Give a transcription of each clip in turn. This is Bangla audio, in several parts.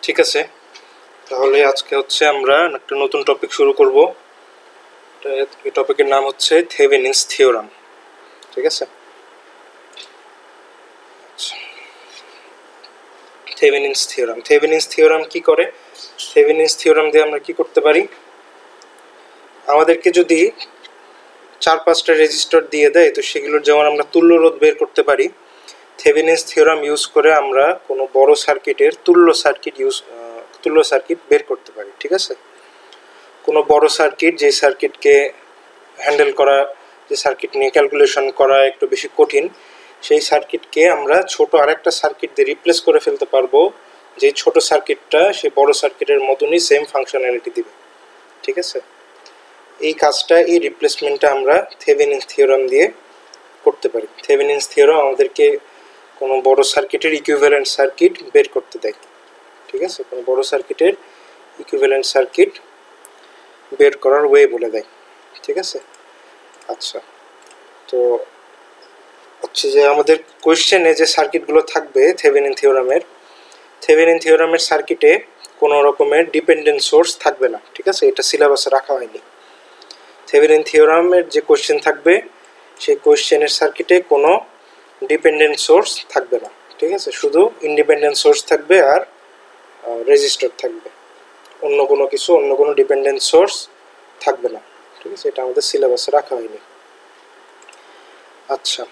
ঠিক আছে, তাহলে আজকে হচ্ছে আমরা একটা নতুন টপিক শুরু করব। এই টপিকের নাম হচ্ছে থেভেনিনস থিওরাম। ঠিক আছে, থেভেনিনস থিওরাম কি করে? থেভেনিনস থিওরাম দিয়ে আমরা কি করতে পারি? আমাদেরকে যদি 4-5টা রেজিস্টার দিয়ে দেয়, তো সেগুলোর যেমন আমরা তুল্য রোধ বের করতে পারি, থেভেনিনস থিওরাম ইউজ করে আমরা কোনো বড় সার্কিটের তুল্য সার্কিট বের করতে পারি। ঠিক আছে, কোনো বড় সার্কিট, যে সার্কিটকে হ্যান্ডেল করা, যে সার্কিট নিয়ে ক্যালকুলেশন করা একটু বেশি কঠিন, সেই সার্কিটকে আমরা ছোট আরেকটা সার্কিট দিয়ে রিপ্লেস করে ফেলতে পারবো, যে ছোট সার্কিটটা সেই বড় সার্কিটের মতনই সেম ফাংশনালিটি দিবে। ঠিক আছে, এই কাজটা, এই রিপ্লেসমেন্টটা আমরা থেভেনিনস থিওরাম দিয়ে করতে পারি। থেভেনিনস থিওরাম আমাদেরকে কোনো বড় সার্কিটের ইকুইভ্যালেন্ট সার্কিট বের করতে দেয়। ঠিক আছে, কোনো বড় সার্কিটের ইকুইভ্যালেন্ট সার্কিট বের করার ওয়ে বলে দেয়। ঠিক আছে, আচ্ছা, তো হচ্ছে যে আমাদের কোয়েশ্চেনে যে সার্কিটগুলো থাকবে থেভেনিন থিওরামের সার্কিটে কোনো রকমের ডিপেন্ডেন্ট সোর্স থাকবে না। ঠিক আছে, এটা সিলেবাসে রাখা হয়নি। থেভেনিন থিওরামের যে কোয়েশ্চেন থাকবে, সেই কোয়েশ্চেনের সার্কিটে কোনো ডিপেন্ডেন্ট সোর্স থাকবে না। ঠিক আছে, শুধু ইন্ডিপেন্ডেন্ট সোর্স থাকবে আর রেজিস্টার থাকবে, অন্য কোনো ডিপেন্ডেন্ট সোর্স থাকবে না। ঠিক আছে, এটা আমাদের সিলেবাসে রাখা হয়নি। আচ্ছা,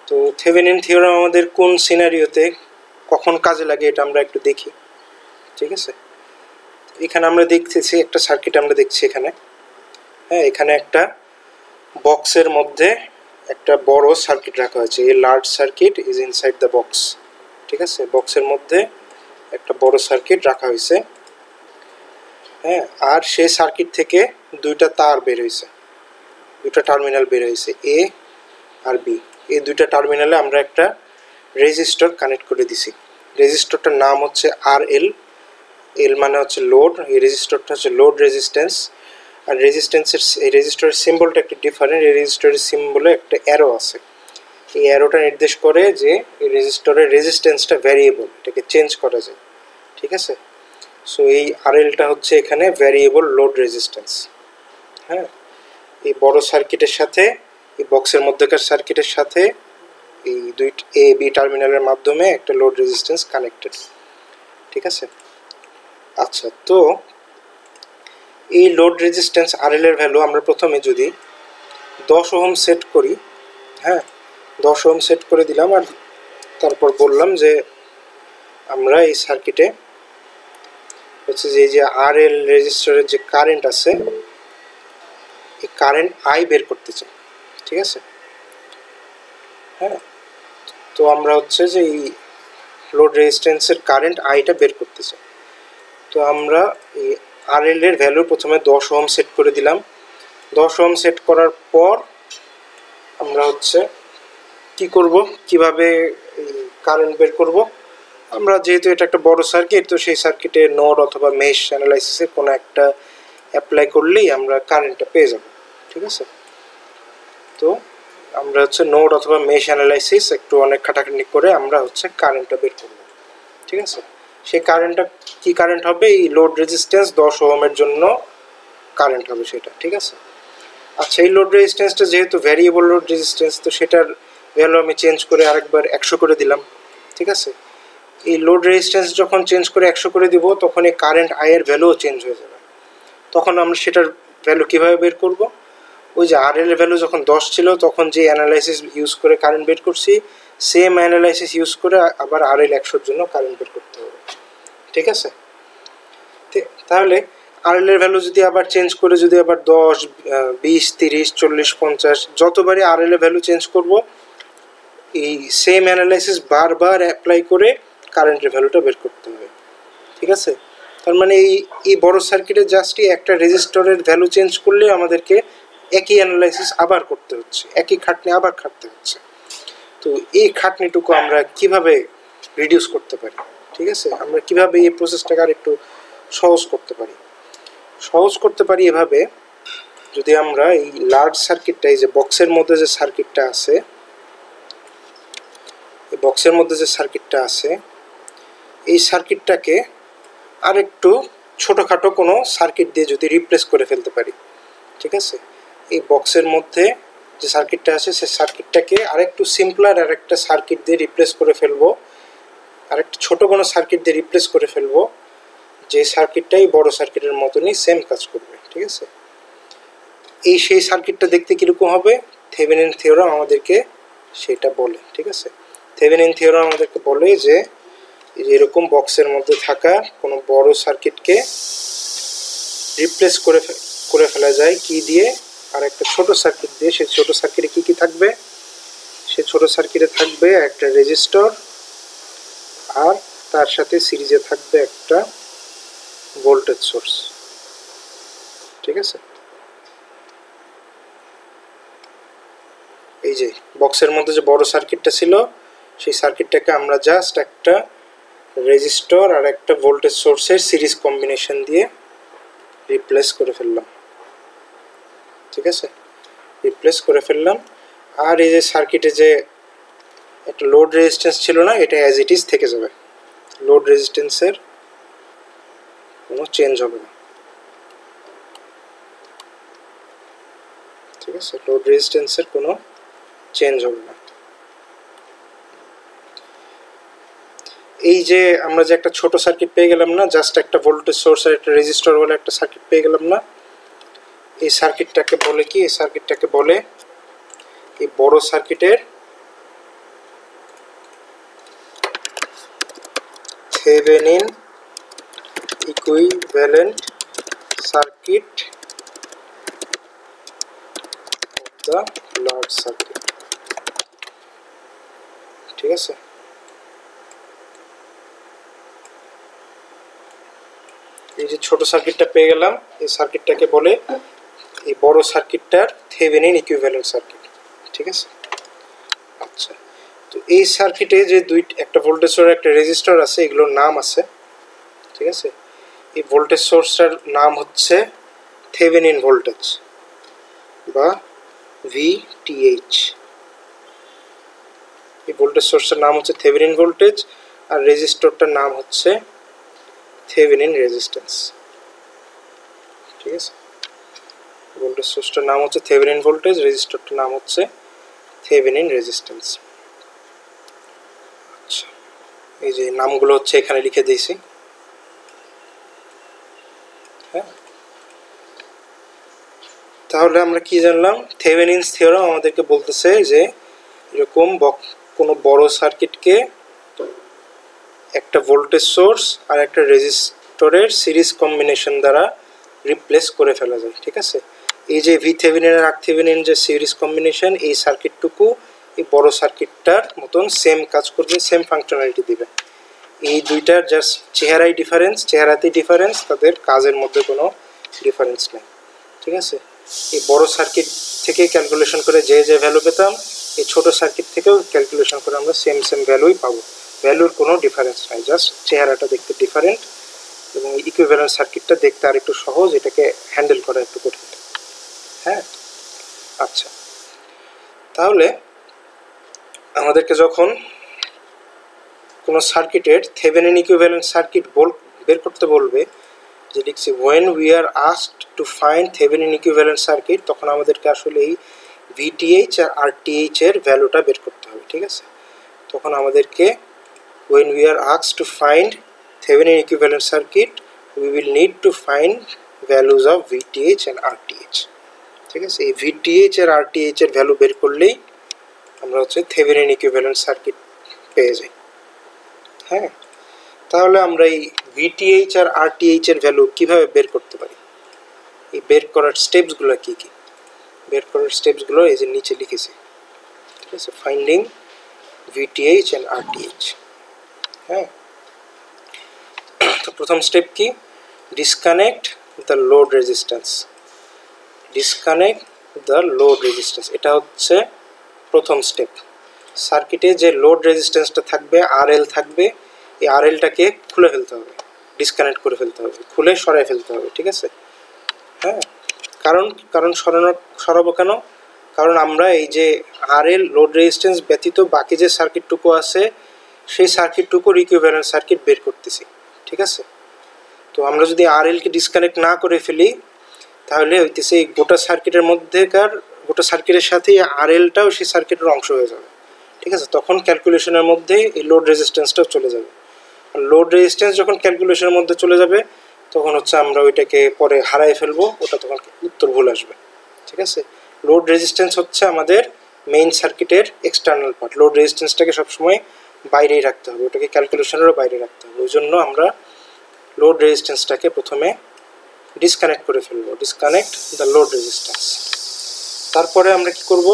তো থেভেনিন থিওরাম আমাদের কোন সিনারিওতে কখন কাজে লাগে এটা আমরা একটু দেখি। ঠিক আছে, এখানে আমরা দেখতেছি একটা সার্কিট, আমরা দেখছি এখানে, হ্যাঁ, এখানে একটা বক্সের মধ্যে একটা বড় সার্কিট রাখা হয়েছে। এই large circuit is inside the box. ঠিক আছে, বক্সের মধ্যে একটা বড় সার্কিট রাখা হয়েছে, হ্যাঁ, আর সেই সার্কিট থেকে দুইটা তার বের হয়েছে, দুইটা টার্মিনাল বের হয়েছে, এ আর বি। এই দুইটা টার্মিনালে আমরা একটা রেজিস্টর কানেক্ট করে দিছি। রেজিস্টরটার নাম হচ্ছে RL, এল মানে হচ্ছে লোড, এই রেজিস্টরটা হচ্ছে লোড রেজিস্ট্যান্স। আর এই রেজিস্টরের সিম্বলটা একটু ডিফারেন্ট। এই রেজিস্টরের সিম্বলে একটা অ্যারো আছে, এই অ্যারোটা নির্দেশ করে যে এই রেজিস্টরের রেজিস্ট্যান্সটা ভ্যারিয়েবল, এটাকে চেঞ্জ করা যায়। ঠিক আছে, সো এই RLটা হচ্ছে এখানে ভ্যারিয়েবল লোড রেজিস্ট্যান্স। হ্যাঁ, এই বড় সার্কিটের সাথে, এই বক্সের মধ্যেকার সার্কিটের সাথে এই দুই এ বি টার্মিনালের মাধ্যমে একটা লোড রেজিস্ট্যান্স কানেক্টেড। ঠিক আছে, আচ্ছা, তো এই লোড রেজিস্ট্যান্স RL এর ভ্যালু আমরা প্রথমে যদি 10 ওহম সেট করি, হ্যাঁ, 10 ওহম সেট করে দিলাম, আর তারপর বললাম যে আমরা এই সার্কিটে হচ্ছে যে এই যে RL রেজিস্টরের যে কারেন্ট আছে, এই কারেন্ট I বের করতে চাই। ঠিক আছে, হ্যাঁ, তো আমরা হচ্ছে যে এই লোড রেজিস্ট্যান্সের কারেন্ট Iটা বের করতে চাই। তো আমরা এই RL এর ভ্যালু প্রথমে 10 ওহম সেট করে দিলাম। 10 ওহম সেট করার পর আমরা হচ্ছে কি করব, কিভাবে কারেন্ট বের করব? আমরা যেহেতু এটা একটা বড় সার্কিট, তো সেই সার্কিটে নোড অথবা মেশ অ্যানালাইসিসে কোনো একটা অ্যাপ্লাই করলেই আমরা কারেন্টটা পেয়ে যাব। ঠিক আছে, তো আমরা হচ্ছে নোড অথবা মেশ অ্যানালাইসিস একটু অনেক খাটাখাটনি করে আমরা হচ্ছে কারেন্টটা বের করব। ঠিক আছে, সেই কারেন্টটা কি কারেন্ট হবে? এই লোড রেজিস্ট্যান্স 10 ওহমের জন্য কারেন্ট হবে সেটা। ঠিক আছে, আচ্ছা, এই লোড রেজিস্ট্যান্সটা যেহেতু ভ্যারিয়েবল লোড রেজিস্ট্যান্স, তো সেটার ভ্যালু আমি চেঞ্জ করে আরেকবার 100 করে দিলাম। ঠিক আছে, এই লোড রেজিস্ট্যান্স যখন চেঞ্জ করে 100 করে দিব, তখন এই কারেন্ট I এর ভ্যালুও চেঞ্জ হয়ে যাবে। তখন আমরা সেটার ভ্যালু কীভাবে বের করব? ওই যে RL এর ভ্যালু যখন 10 ছিল, তখন যে অ্যানালাইসিস ইউজ করে কারেন্ট বের করছি, সেম অ্যানালাইসিস ইউজ করে আবার RL 100-র জন্য কারেন্ট বের করতে হবে। ঠিক আছে, তাহলে RL এর ভ্যালু যদি আবার চেঞ্জ করে, যদি আবার 10, 20, 30, 40, 50 যতবারই RL এর ভ্যালু চেঞ্জ করব, এই সেম অ্যানালাইসিস বারবার অ্যাপ্লাই করে কারেন্টের ভ্যালুটা বের করতে হবে। ঠিক আছে, তার মানে এই বড় সার্কিটে জাস্ট একটা রেজিস্টরের ভ্যালু চেঞ্জ করলে আমাদেরকে একই অ্যানালাইসিস আবার করতে হচ্ছে, একই খাটনি আবার খাটতে হচ্ছে। তো এই খাটনিটুকু আমরা কিভাবে রিডিউস করতে পারি? ঠিক আছে, আমরা কিভাবে এই প্রসেসটাকে আর একটু সহজ করতে পারি? এভাবে, যদি আমরা এই লার্জ সার্কিটটা, এই যে বক্সের মধ্যে যে সার্কিটটা আছে, এই সার্কিটটাকে আর একটু ছোটোখাটো কোনো সার্কিট দিয়ে যদি রিপ্লেস করে ফেলতে পারি, ঠিক আছে। এই বক্সের মধ্যে যে সার্কিটটা আছে সেই সার্কিটটাকে আরেকটু সিম্পলার আর একটা সার্কিট দিয়ে রিপ্লেস করে ফেলবো, আরেকটা ছোটো কোনো সার্কিট দিয়ে রিপ্লেস করে ফেলবো, যে সার্কিটটাই বড় সার্কিটের মতনই সেম কাজ করবে, ঠিক আছে। সেই সার্কিটটা দেখতে কীরকম হবে, থেভেনিন থিওরাম আমাদেরকে সেটা বলে, ঠিক আছে। থেভেনিন থিওরাম আমাদেরকে বলে যে এরকম বক্সের মধ্যে থাকা কোনো বড় সার্কিটকে রিপ্লেস করে ফেলা যায় কি দিয়ে, আর একটা ছোট সার্কিট দিয়ে। সেই ছোট সার্কিটে কি থাকবে, সে ছোট সার্কিটে থাকবে একটা রেজিস্টর, আর তার সাথে সিরিজে থাকবে একটা ভোল্টেজ সোর্স, ঠিক আছে। এই যে বক্সের মধ্যে যে বড় সার্কিটটা ছিল সেই সার্কিটটাকে আমরা জাস্ট একটা রেজিস্টর আর একটা ভোল্টেজ সোর্সের সিরিজ কম্বিনেশন দিয়ে রিপ্লেস করে ফেললাম, ঠিক আছে। রিপ্লেস করে ফেললাম। আর এই যে সার্কিটে যে একটা লোড রেজিস্ট্যান্স ছিল না, এটা অ্যাজ ইট ইজ থেকে যাবে, লোড রেজিস্ট্যান্সের কোনো চেঞ্জ হবে না, ঠিক আছে। লোড রেজিস্ট্যান্সের কোনো চেঞ্জ হবে না। এই যে আমরা যে একটা ছোট সার্কিট পেয়ে গেলাম না, জাস্ট একটা ভোল্টেজ সোর্স আর একটা রেজিস্টর বলে একটা সার্কিট পেয়ে গেলাম না, এই সার্কিটটাকে বলে কি, এই সার্কিটটাকে বলে এই বড় সার্কিটের Thevenin equivalent circuit of the large circuit, ঠিক আছে। এই যে ছোট সার্কিটটা পেয়ে গেলাম, এই সার্কিটটাকে বলে এই বড় সার্কিটটার থেভেনিন ইকুইভ্যালেন্ট সার্কিট, ঠিক আছে। আচ্ছা, তো এই সার্কিটে যে একটা ভোল্টেজ সোর্স একটা রেজিস্টর আছে, এগুলোর নাম আছে, ঠিক আছে। এই ভোল্টেজ সোর্সটার নাম হচ্ছে থেভেনিন ভোল্টেজ বা VTH। এই ভোল্টেজ সোর্সটার নাম হচ্ছে থেভেনিন ভোল্টেজ, আর রেজিস্টরটার নাম হচ্ছে থেভেনিন রেজিস্ট্যান্স, ঠিক আছে। ভোল্টেজ সোর্সটার নাম হচ্ছে থেভেনিন ভোল্টেজ, রেজিস্টরটার নাম হচ্ছে থেভেনিন রেজিস্ট্যান্স। আচ্ছা, এই যে নামগুলো হচ্ছে এখানে লিখে দিয়েছি, হ্যাঁ। তাহলে আমরা কি জানলাম, থেভেনিনস থিওরাম আমাদেরকে বলতেছে যে এরকম কোনো বড় সার্কিটকে একটা ভোল্টেজ সোর্স আর একটা রেজিস্টরের সিরিজ কম্বিনেশন দ্বারা রিপ্লেস করে ফেলা যায়, ঠিক আছে। এই যে VThevenin আর RThevenin যে সিরিজ কম্বিনেশন, এই সার্কিটটুকু এই বড় সার্কিটটার মতন সেম কাজ করবে, সেম ফাংশনালিটি দিবে। এই দুইটার জাস্ট চেহারাতেই ডিফারেন্স, তাদের কাজের মধ্যে কোনো ডিফারেন্স নেই, ঠিক আছে। এই বড় সার্কিট থেকে ক্যালকুলেশন করে যে ভ্যালু পেতাম, এই ছোট সার্কিট থেকেও ক্যালকুলেশন করে আমরা সেম ভ্যালুই পাবো, ভ্যালুর কোনো ডিফারেন্স নাই, জাস্ট চেহারাটা দেখতে ডিফারেন্ট, এবং ইকুইভ্যালেন্ট সার্কিটটা দেখতে আর একটু সহজ, এটাকে হ্যান্ডেল করা একটু কঠিন, হ্যাঁ। আচ্ছা, তাহলে আমাদেরকে যখন কোনো সার্কিটের থেভেনিন ইকুইভ্যালেন্ট সার্কিট বের করতে বলবে, যে লিখছি when we are asked to find Thevenin equivalent circuit, তখন আমাদেরকে আসলে এই VTH আর RTH এর ভ্যালুটা বের করতে হবে, ঠিক আছে। তখন আমাদেরকে when we are asked to find Thevenin equivalent circuit, we will need to find values of VTH and RTH, ঠিক আছে। এই VTH আর RTH এর ভ্যালু বের করলেই আমরা হচ্ছে Thevenin equivalent circuit পেয়ে যাই, হ্যাঁ। তাহলে আমরা এই VTH আর RTH এর ভ্যালু কিভাবে বের করতে পারি, এই বের করার স্টেপসগুলো কি কি, বের করার স্টেপসগুলো এই যে নিচে লিখেছি, ঠিক আছে। ফাইন্ডিং VTH and RTH, হ্যাঁ। তো প্রথম স্টেপ কি, ডিসকানেক্ট দ্য লোড রেজিস্ট্যান্স, এটা হচ্ছে প্রথম স্টেপ। সার্কিটে যে লোড রেজিস্ট্যান্সটা থাকবে, RL থাকবে, এই RLটাকে খুলে ফেলতে হবে, ডিসকানেক্ট করে ফেলতে হবে, খুলে সরাই ফেলতে হবে, ঠিক আছে, হ্যাঁ। কারণ সরাবো কেন, কারণ আমরা এই যে RL লোড রেজিস্ট্যান্স ব্যতীত বাকি যে সার্কিটটুকু আছে সেই সার্কিটটুকুর ইকুইভ্যালেন্ট সার্কিট বের করতেছি, ঠিক আছে। তো আমরা যদি আরএল কে ডিসকানেক্ট না করে ফেলি তাহলে হইতেছে এই গোটা সার্কিটের সাথে আরএলটাও সেই সার্কিটের অংশ হয়ে যাবে, ঠিক আছে। তখন ক্যালকুলেশনের মধ্যে এই লোড রেজিস্ট্যান্সটাও চলে যাবে। আর লোড রেজিস্ট্যান্স যখন ক্যালকুলেশনের মধ্যে চলে যাবে তখন হচ্ছে আমরা ওইটাকে পরে হারাই ফেলবো, ওটা তখন উত্তর ভুল আসবে, ঠিক আছে। লোড রেজিস্ট্যান্স হচ্ছে আমাদের মেইন সার্কিটের এক্সটার্নাল পার্ট। লোড রেজিস্ট্যান্সটাকে সবসময় বাইরেই রাখতে হবে, ওটাকে ক্যালকুলেশনেরও বাইরে রাখতে হবে। ওই জন্য আমরা লোড রেজিস্ট্যান্সটাকে প্রথমে ডিসকানেক্ট করে ফেলবো, ডিসকানেক্ট দ্য লোড রেজিস্ট্যান্স। তারপরে আমরা কি করব,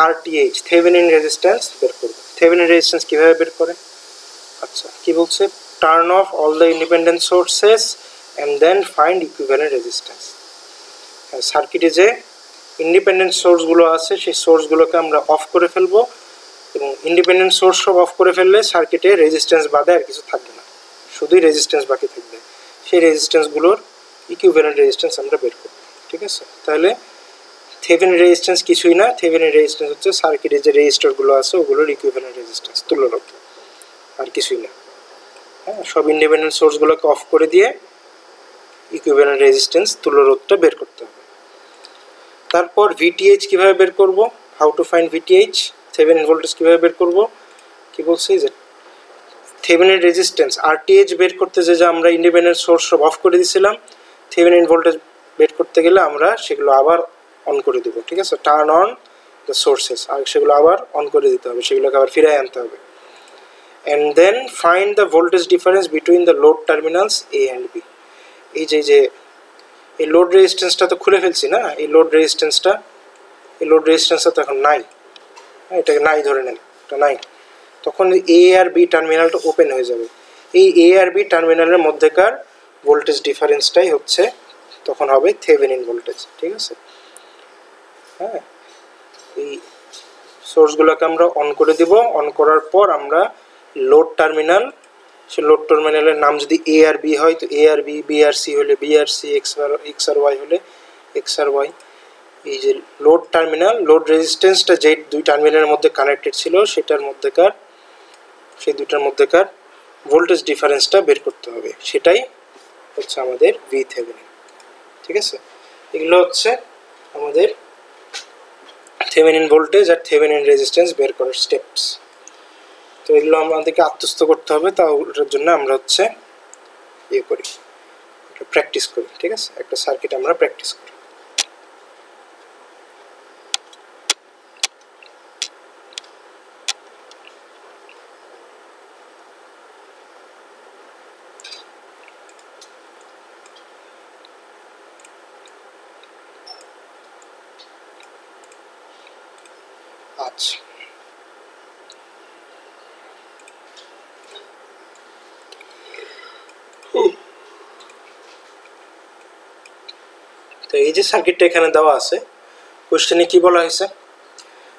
আরটিএইচ থেভেনিন রেজিস্ট্যান্স বের করব। থেভেনিন রেজিস্ট্যান্স কীভাবে বের করে, আচ্ছা কি বলছে, turn off all the independent sources and then find equivalent resistance. সার্কিটে যে ইন্ডিপেন্ডেন্ট সোর্সগুলো আছে সেই সোর্সগুলোকে আমরা অফ করে ফেলবো, এবং ইন্ডিপেন্ডেন্ট সোর্স সব অফ করে ফেললে সার্কিটে রেজিস্ট্যান্স বাদে আর কিছু থাকবে না, শুধুই রেজিস্ট্যান্স বাকি থাকবে। সেই রেজিস্ট্যান্সগুলোর ইকুইভ্যালেন্ট রেজিস্ট্যান্স আমরা বের করব, ঠিক আছে। তাহলে থেভেনিন রেজিস্ট্যান্স কিছুই না, থেভেনিন রেজিস্ট্যান্স হচ্ছে সার্কিটের যে রেজিস্টারগুলো আছে ওগুলোর ইকুইভ্যালেন্ট রেজিস্ট্যান্স, তুল্যরোধ, আর কিছুই না। হ্যাঁ, সব ইন্ডিপেন্ডেন্ট সোর্সগুলোকে অফ করে দিয়ে ইকুইভ্যালেন্ট রেজিস্ট্যান্স তুল্যরোধটা বের করতে হবে। তারপর ভিটিএইচ কীভাবে বের করব, how to find VTH, Thevenin voltage কীভাবে বের করব, কি বলছি যে থেভেনিন রেজিস্ট্যান্স আরটিএইচ বের করতে যে আমরা ইন্ডিপেন্ডেন্ট সোর্স সব অফ করে দিয়েছিলাম, থেভেনিন ভোল্টেজ বের করতে গেলে আমরা সেগুলো আবার অন করে দেবো, ঠিক আছে। টার্ন অন দ্য সোর্সেস, আর সেগুলো আবার অন করে দিতে হবে, সেগুলোকে আবার ফিরে আনতে হবে। And then find the voltage difference between the load terminals A and B. এই যে এই লোড রেজিস্ট্যান্সটা তো খুলে ফেলছি না, এই লোড রেজিস্ট্যান্সটা তো এখন নাই, এটাকে নাই ধরে নেন, এটা নাই। তখন এ আর বি টার্মিনালটা ওপেন হয়ে যাবে। এই এ আর বি টার্মিনালের মধ্যেকার ভোল্টেজ ডিফারেন্সটাই হচ্ছে তখন হবে থেভেনিন ভোল্টেজ, ঠিক আছে। হ্যাঁ, এই সোর্সগুলোকে আমরা অন করে দিব, অন করার পর আমরা লোড টার্মিনাল, সে লোড টার্মিনালের নাম যদি এ আর বি হয় তো এ আর বি, বি আর সি হলে বি আর সি, এক্স আর ওয়াই হলে এক্স আর ওয়াই। এই যে লোড টার্মিনাল, লোড রেজিস্ট্যান্সটা যে দুই টার্মিনালের মধ্যে কানেক্টেড ছিল সেই দুইটার মধ্যেকার ভোল্টেজ ডিফারেন্সটা বের করতে হবে, সেটাই হচ্ছে আমাদের ভি থেভেনিন, ঠিক আছে। এগুলো হচ্ছে আমাদের থেভেনিন ভোল্টেজ আর থেভেনিন রেজিস্ট্যান্স বের করার স্টেপস। তো এগুলো আমাদেরকে আত্মস্থ করতে হবে, তা ওটার জন্য আমরা হচ্ছে করি, প্র্যাকটিস করি, ঠিক আছে। একটা সার্কিট আমরা প্র্যাকটিস করি। আচ্ছা, তো এই যে সার্কিটটা এখানে দেওয়া আছে, কোশ্চেনে কি বলা হয়েছে,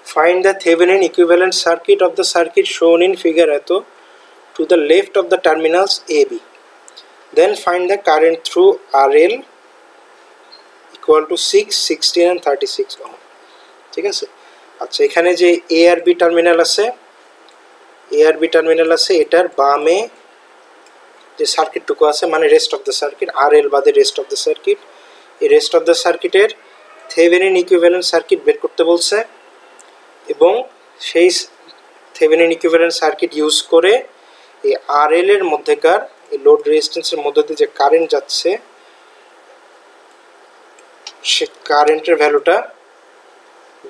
find the Thevenin equivalent circuit of the circuit shown in figure at to the left of the terminals A B, then find the current through R L equal to 6, 16 and 36 ohm, ঠিক আছে। আচ্ছা, এখানে যে এ আর বি টার্মিনাল আছে, এটার বামে যে সার্কিটটুকু আছে মানে রেস্ট অফ দ্য সার্কিট, আর এল বাদে রেস্ট অফ দ্য সার্কিট, এই রেস্ট অফ দ্য সার্কিটের থেভেনিন ইকুইভ্যালেন্ট সার্কিট বের করতে বলছে, এবং সেই থেভেনিন ইকুইভ্যালেন্ট সার্কিট ইউজ করে এই আর এল এর মধ্যেকার এই লোড রেজিস্ট্যান্সের মধ্যে দিয়ে যে কারেন্ট যাচ্ছে সে কারেন্টের ভ্যালুটা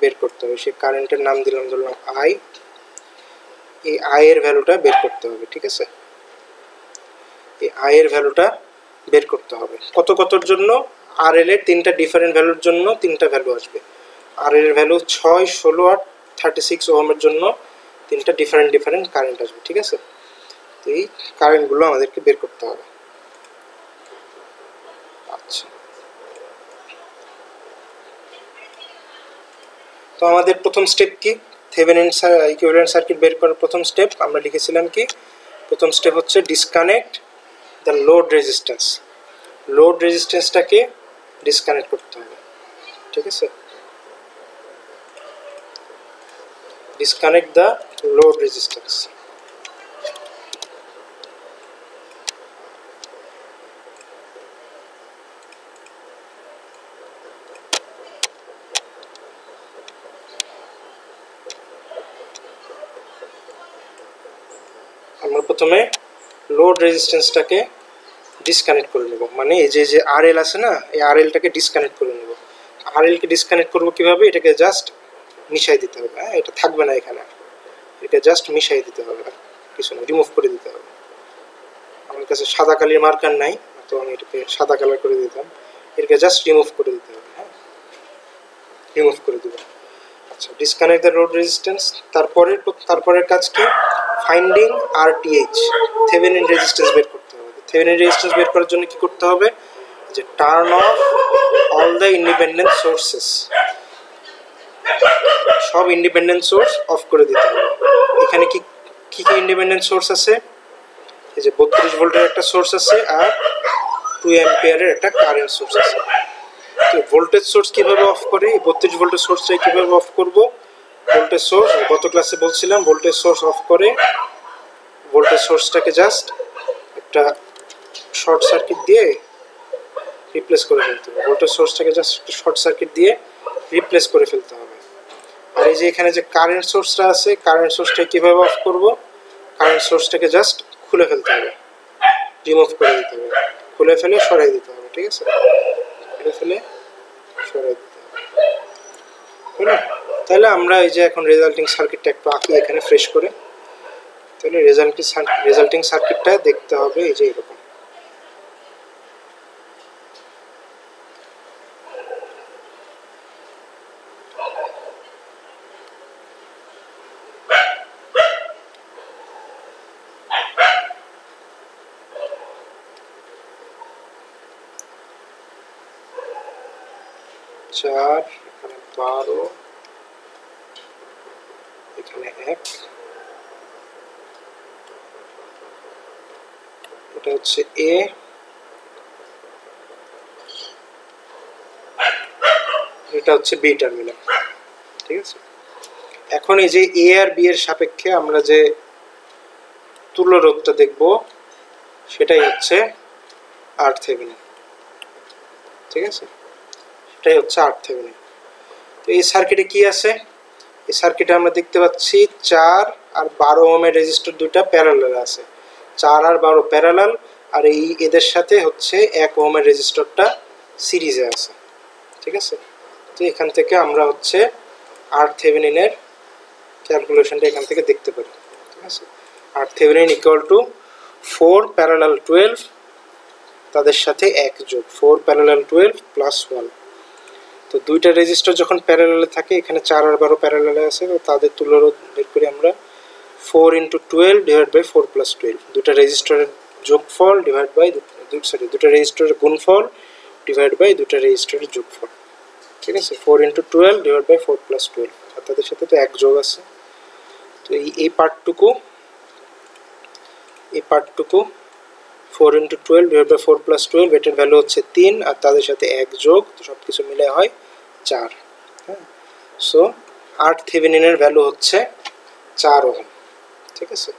বের করতে হবে। সেই কারেন্টের নাম দিলাম ধরলাম আই, এই আই এর ভ্যালুটা বের করতে হবে, ঠিক আছে। এই আই এর ভ্যালুটা বের করতে হবে কতর জন্য, আর এল এর তিনটা ডিফারেন্ট ভ্যালুর জন্য তিনটা ভ্যালু আসবে। আর এল এর ভ্যালু 6, 16 আর 36 ওহমের জন্য তিনটা ডিফারেন্ট কারেন্ট আসবে, ঠিক আছে। তো এই কারেন্টগুলো আমাদেরকে বের করতে হবে। আচ্ছা, তো আমাদের প্রথম স্টেপ কি, থেভেনিন ইকুইভ্যালেন্ট সার্কিট বের করার প্রথম স্টেপ আমরা লিখেছিলাম কি, প্রথম স্টেপ হচ্ছে ডিসকানেক্ট দ্য লোড রেজিস্ট্যান্সটাকে ডিসকানেক্ট করতে হবে, ঠিক আছে। Disconnect the load resistance. আমরা প্রথমে লোড রেজিস্ট্যান্সটাকে ডিসকানেক্ট করে নেব, মানে এই যে আরএল আছে না, এই আরএলটাকে ডিসকানেক্ট করে নেব। আরএলকে ডিসকানেক্ট করব কিভাবে, এটাকে জাস্ট মিশাই দিতে হবে। হ্যাঁ, এটা থাকবে না এখানে, এটা জাস্ট মিশাই দিতে হবে, কিছু না, রিমুভ করে দিতে হবে। আমার কাছে সাদা কালির মার্কার নাই, তো আমি এটাকে সাদা কালার করে দিতাম। এটাকে জাস্ট রিমুভ করে দিতে হবে। হ্যাঁ, রিমুভ করে দেব। আচ্ছা, ডিসকানেক্ট দ্য লোড রেজিস্ট্যান্স। তারপরের কাজ কি, ফাইন্ডিং আরটিএইচ, থেভেনিন রেজিস্ট্যান্স বের করতে হবে। থেভেনিন রেজিস্ট্যান্স বের করার জন্য কি করতে হবে, যে turn off all the independent sources, সব ইন্ডিপেন্ডেন্ট সোর্স অফ করে দিতে হবে। এখানে কি কি ইন্ডিপেন্ডেন্ট সোর্স আছে, এই যে 32 ভোল্টের একটা সোর্স আছে আর 2 অ্যাম্পিয়ারের একটা কারেন্ট সোর্স আছে। তো ভোল্টেজ সোর্স কিভাবে অফ করে, এই 32 ভোল্টের সোর্সটাই কিভাবে অফ করব, ভোল্টেজ সোর্স গত ক্লাসে বলছিলাম, ভোল্টেজ সোর্স অফ করে ভোল্টেজ সোর্সটাকে জাস্ট একটা শর্ট সার্কিট দিয়ে রিপ্লেস করে ফেলতে হবে। ভোল্টেজ সোর্সটাকে জাস্ট একটা শর্ট সার্কিট দিয়ে রিপ্লেস করে ফেলতে হবে। আর এই যে এখানে যে কারেন্ট সোর্সটা আছে, কারেন্ট সোর্সটা কিভাবে অফ করব, কারেন্ট সোর্সটাকে জাস্ট খুলে ফেলতে হবে, রিমুভ করে দিতে হবে, খুলে ফেলে সরাই দিতে হবে। ঠিক আছে, খুলে ফেলে সরাই দিতে হবে, হলো? তাহলে আমরা এই যে এখন রেজাল্টিং সার্কিটটা একটু আঁকি এখানে ফ্রেশ করে। তাহলে রেজাল্টিং সার্কিটটা দেখতে হবে এই যে এরকম। চার, এখানে 12, এখানে 1, এটা হচ্ছে এ, এটা হচ্ছে বি টার্মিনাল। ঠিক আছে, এখন এই যে এ আর বি এর সাপেক্ষে আমরা যে তুল্য রোধটা দেখব সেটাই হচ্ছে আর থেভেনিন। ঠিক আছে, সেটাই হচ্ছে আর থেভেনিন। তো এই সার্কিটে কি আছে, এই সার্কিটে আমরা দেখতে পাচ্ছি 4 আর 12 ওহমের রেজিস্টর দুটো প্যারালাল আছে, 4 আর 12 প্যারালাল, আর এই এদের সাথে হচ্ছে 1 ওহমের রেজিস্টরটা সিরিজে আছে। ঠিক আছে, তো এখান থেকে আমরা হচ্ছে আর থেভেনিনের ক্যালকুলেশনটা এখান থেকে দেখতে পারি। ঠিক আছে, আর থেভেনিন ইকুয়াল টু 4 প্যারালাল 12, তাদের সাথে 1 যোগ 4 প্যারালাল 12 প্লাস 1। তো দুইটা রেজিস্টার যখন প্যারালালে থাকে, এখানে 4 আর 12 প্যারালালে আছে, তো তাদের তুল্যরোধ বের করি আমরা 4 × 12 ডিভাইড বাই 4 + 12, দুটা রেজিস্টারের যোগফল ডিভাইড বাই দুটা রেজিস্টারের গুণফল ডিভাইড বাই দুটা রেজিস্টারের যোগফল। ঠিক আছে, 4 × 12 ডিভাইড বাই 4 + 12, আর তাদের সাথে তো 1 যোগ আছে। তো এই পার্টটুকু 4 × 12 ডিভাইড বাই 4 + 12, এটার ভ্যালু হচ্ছে 3, আর তাদের সাথে 1 যোগ, তো সব কিছু মিলে হয় 4। হ্যাঁ, সো আর থেভেনিনের ভ্যালু হচ্ছে 4 ওহম। ঠিক আছে,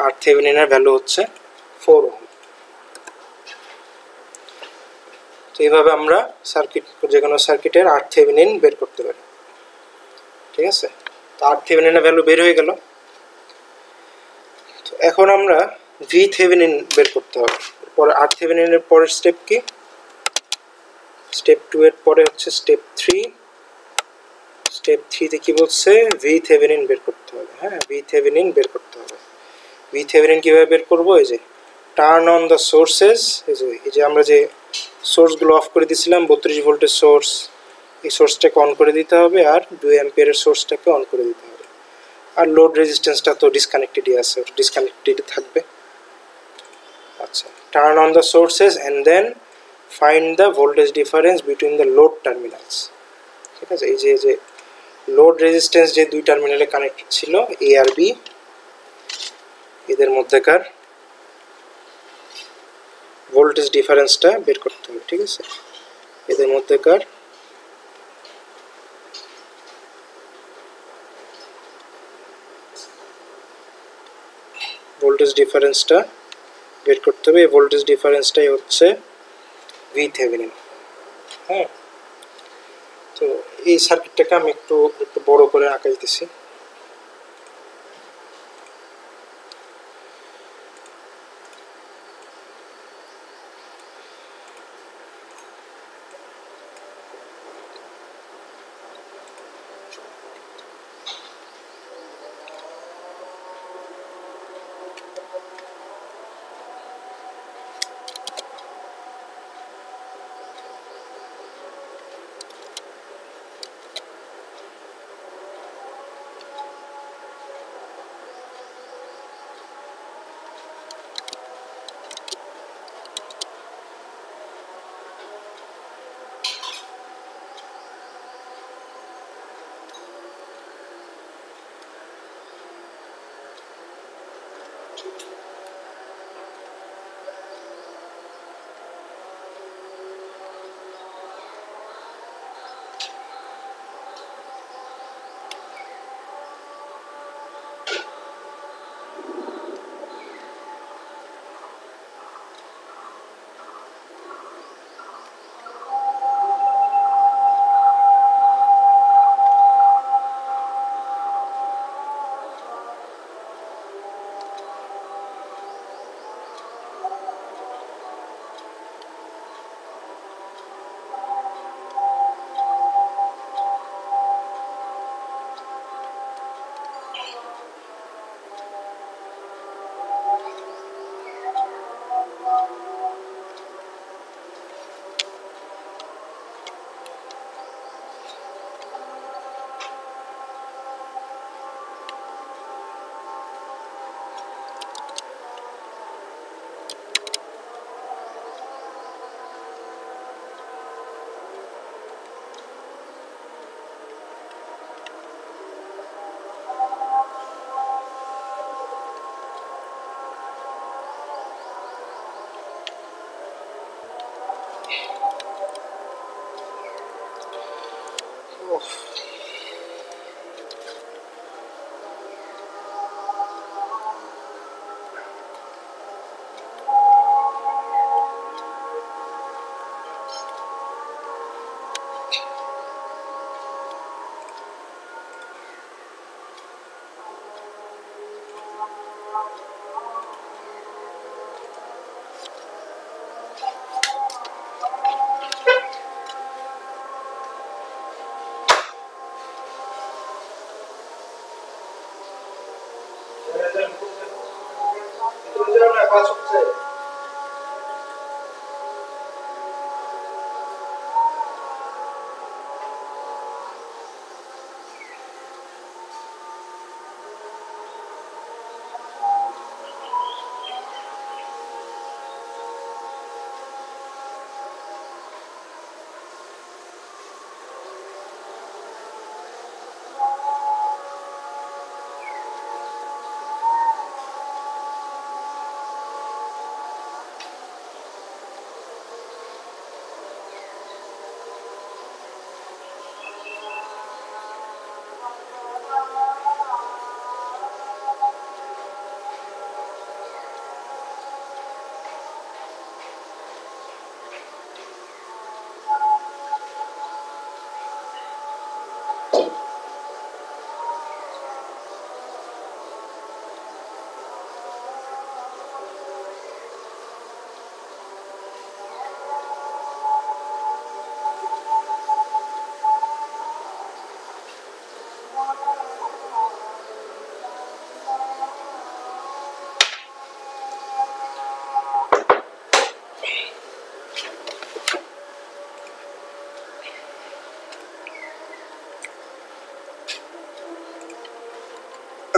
আর থেভেনিনের ভ্যালু হচ্ছে 4 ওহম। তো এইভাবে আমরা যে কোনো সার্কিটের আর থেভেনিন বের করতে পারি। ঠিক আছে, তো আর থেভেনিনের ভ্যালু বের হয়ে গেল। তো এখন আমরা ভি থেভেনিন বের করতে হবে। পরে আর থেভেনিনের পরের স্টেপ কি, স্টেপ 2 এর পরে হচ্ছে স্টেপ 3। স্টেপ 3 তে কি বলছে, ভি থেভেনিন বের করতে হবে। হ্যাঁ, ভি থেভেনিন বের করতে হবে। ভি থেভেনিন কিভাবে বের করব, এই যে টার্ন অন দ্য সোর্সেস, এই যে আমরা যে সোর্সগুলো অফ করে দিয়েছিলাম, 32 ভোল্টের সোর্স, এই সোর্সটাকে অন করে দিতে হবে, আর 2 অ্যাম্পিয়ারের সোর্সটাকে অন করে দিতে হবে। আর লোড রেজিস্ট্যান্সটা তো ডিসকানেক্টেডই আছে, ওটা ডিসকানেক্টেডই থাকবে। আচ্ছা, turn on the sources and then find the voltage difference between the load terminals. ঠিক আছে, এই যে লোড রেজিস্ট্যান্স যে দুই টার্মিনালে কানেক্টেড ছিল, এ আর বি, এদের মধ্যেকার ভোল্টেজ ডিফারেন্সটা বের করতে হবে। ঠিক আছে, এদের মধ্যেকার ভোল্টেজ ডিফারেন্সটা বের করতে হবে। এই ভোল্টেজ ডিফারেন্সটাই হচ্ছে ভি থেভেনিন। হ্যাঁ, তো এই সার্কিটটাকে আমি একটু বড় করে আঁকাইতেছি।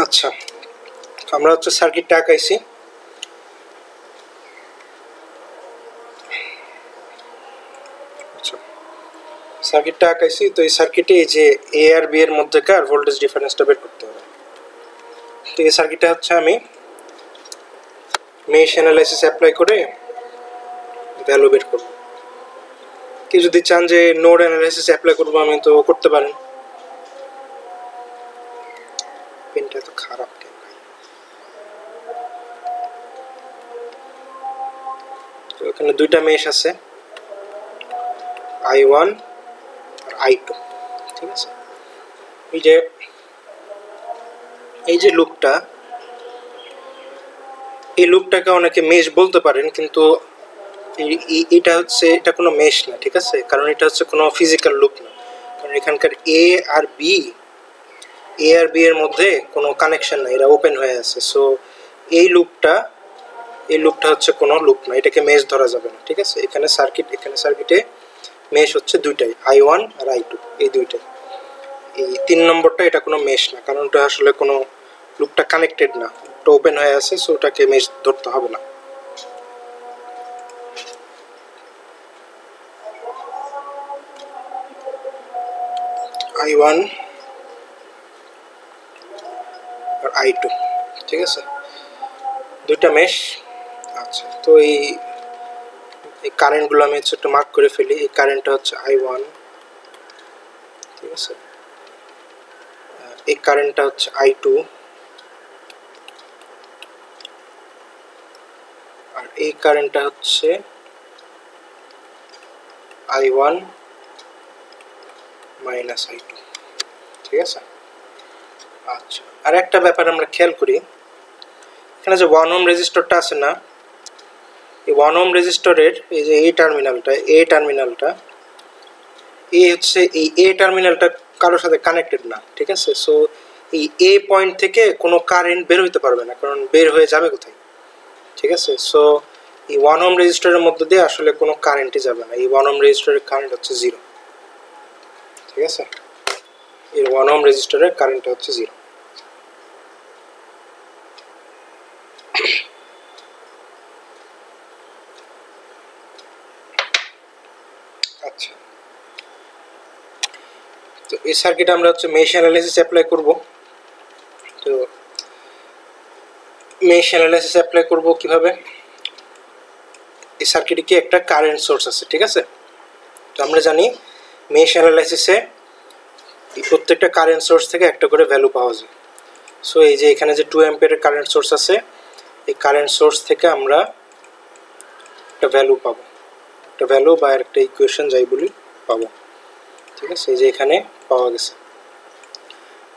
আচ্ছা, আমরা হচ্ছে সার্কিটটা আঁকাইছি। সার্কিটটা আঁকাইছি, তো এই সার্কিটে এই যে এ আর বি এর মধ্যেকার ভোল্টেজ ডিফারেন্সটা বের করতে হবে। তো এই সার্কিটটা হচ্ছে আমি মেশ অ্যানালাইসিস অ্যাপ্লাই করে ভ্যালু বের করব। কি যদি চান যে নোড অ্যানালাইসিস অ্যাপ্লাই করবো, আমি তো করতে পারেন। পেনটা তো খারাপ কেন ভাই? তো এখানে দুইটা মেশ আছে, I1 আর I2, ঠিক আছে। এই যে লুপটা, এই লুপটাকে অনেকে মেশ বলতে পারেন, কিন্তু এটা কোনো মেশ না, ঠিক আছে। কারণ এটা হচ্ছে কোনো ফিজিক্যাল লুপ না, কারণ এখানকার এ আর বি এর মধ্যে কোনো কানেকশন নাই, এরা ওপেন হয়ে আছে। সো এই লুপটা হচ্ছে কোনো লুপ না, এটাকে মেশ ধরা যাবে না, ঠিক আছে। এখানে সার্কিটে মেশ হচ্ছে দুইটাই, I1 আর I2, এই দুইটাই। এই 3 নম্বরটা এটা কোনো মেশ না, কারণ ওটা আসলে কোনো লুপটা কানেক্টেড না, লুপটা ওপেন হয়ে আছে, সো ওটাকে মেশ ধরতে হবে না। I1 আর I2, ঠিক আছে। দুইটা মেশ। আচ্ছা, তো এই কারেন্টগুলো আমি হচ্ছে একটু মার্ক করে ফেলি। এই কারেন্টটা হচ্ছে I1, ঠিক আছে, এই কারেন্টটা হচ্ছে I2, আর এই কারেন্টটা হচ্ছে I1 মাইনাস I2, ঠিক আছে। আচ্ছা, আর একটা ব্যাপার আমরা খেয়াল করি, এখানে যে 1 ওহম রেজিস্টরটা আছে না, এই 1 ওহম রেজিস্টরের এই যে এই টার্মিনালটা এই হচ্ছে এই এ টার্মিনালটা কারোর সাথে কানেক্টেড না, ঠিক আছে। সো এই এ পয়েন্ট থেকে কোনো কারেন্ট বের হইতে পারবে না, কারণ বের হয়ে যাবে কোথায়, ঠিক আছে। সো এই 1 ওহম রেজিস্টরের মধ্যে দিয়ে আসলে কোনো কারেন্টই যাবে না। এই 1 ওহম রেজিস্টরের কারেন্ট হচ্ছে 0, ঠিক আছে। এই 1 ওহম রেজিস্টরের কারেন্টটা হচ্ছে 0। আচ্ছা, তো এই সার্কিটে আমরা হচ্ছে মেশ অ্যানালাইসিস অ্যাপ্লাই করব। তো মেশ অ্যানালাইসিস অ্যাপ্লাই করব কিভাবে? এই সার্কিটে কি একটা কারেন্ট সোর্স আছে, ঠিক আছে। তো আমরা জানি মেশ অ্যানালাইসিসে এই প্রত্যেকটা কারেন্ট সোর্স থেকে একটা করে ভ্যালু পাওয়া যায়। সো এই যে এখানে যে 2 অ্যাম্পিয়ারের কারেন্ট সোর্স আছে, এই কারেন্ট সোর্স থেকে আমরা একটা ভ্যালু পাবো, একটা ভ্যালু বা একটা ইকুয়েশন যাই বলি পাবো, ঠিক আছে। এই যে এখানে পাওয়া গেছে,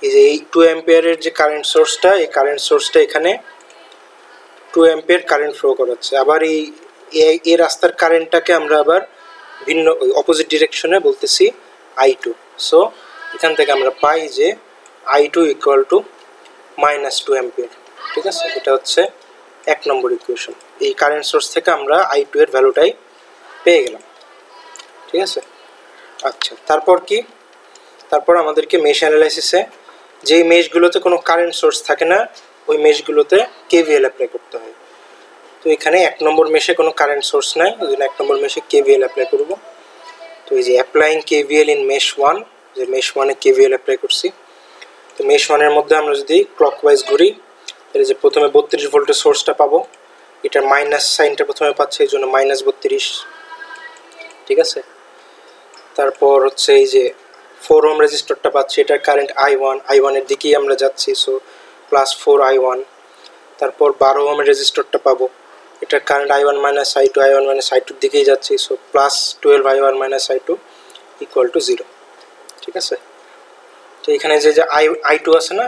এই যে এই 2 অ্যাম্পিয়ারের যে কারেন্ট সোর্সটা, এই কারেন্ট সোর্সটা এখানে 2 অ্যাম্পিয়ার কারেন্ট ফ্লো করাচ্ছে। আবার এই রাস্তার কারেন্টটাকে আমরা আবার ভিন্ন অপোজিট ডিরেকশনে বলতেছি I2। সো এখান থেকে আমরা পাই যে I2 ইকুয়াল টু -2 অ্যাম্পিয়ার, ঠিক আছে। এটা হচ্ছে 1 নম্বর ইকুয়েশন। এই কারেন্ট সোর্স থেকে আমরা I2 এর ভ্যালুটাই পেয়ে গেলাম, ঠিক আছে। আচ্ছা, তারপর কি? তারপর আমাদেরকে মেশ অ্যানালাইসিসে যেই মেশগুলোতে কোনো কারেন্ট সোর্স থাকে না, ওই মেশগুলোতে KVL অ্যাপ্লাই করতে হয়। তো এখানে 1 নম্বর মেশে কোনো কারেন্ট সোর্স নাই, ওই জন্য 1 নম্বর মেশে KVL অ্যাপ্লাই করব। তো এই যে অ্যাপ্লাইং KVL ইন মেশ 1, যে মেশ 1-এ KVL অ্যাপ্লাই করছি। তো মেশ 1-এর মধ্যে আমরা যদি ক্লকওয়াইজ ঘুরি, তাহলে যে প্রথমে 32 ভোল্টের সোর্সটা পাবো, এটার মাইনাস সাইনটা প্রথমে পাচ্ছে, এই জন্য -32, ঠিক আছে। তারপর হচ্ছে এই যে 4 ওহম রেজিস্টরটা পাচ্ছি, এটার কারেন্ট I1 এর দিকেই আমরা যাচ্ছি, সো +4I1। তারপর 12 ওহমের রেজিস্টরটা পাবো, এটার কারেন্ট I1 - I2 দিকেই যাচ্ছি, so +12I1 - I2 equal to 0, ঠিক আছে। তো এখানে যে I2 আছে না,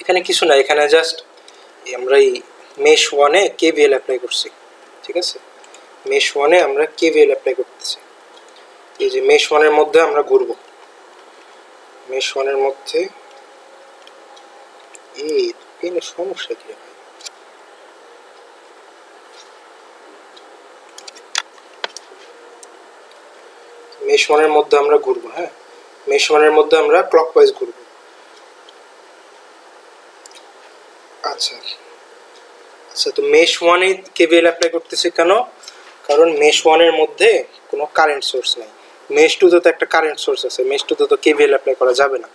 এখানে কিছু না, এখানে জাস্ট আমরা এই মেশ 1-এ KVL অ্যাপ্লাই করছি, ঠিক আছে। মেশ 1-এ আমরা KVL অ্যাপ্লাই করতেছি। এই যে মেশ 1-এর মধ্যে আমরা ঘুরবো, মেশ 1-এর মধ্যে এই পেনের সমস্যা কি হয়? মেশ 1-এর মধ্যে আমরা ঘুরবো, হ্যাঁ, মেশ 1-এর মধ্যে আমরা ক্লকওয়াইজ ঘুরবো। আচ্ছা আচ্ছা, তো মেশ 1-এ KVL অ্যাপ্লাই করতেছি কেন? কারণ মেশ 1-এর মধ্যে কোনো কারেন্ট সোর্স নাই। মেশ 2-তে তো একটা কারেন্ট সোর্স আছে, মেশ 2-তে তো KVL অ্যাপ্লাই করা যাবে না।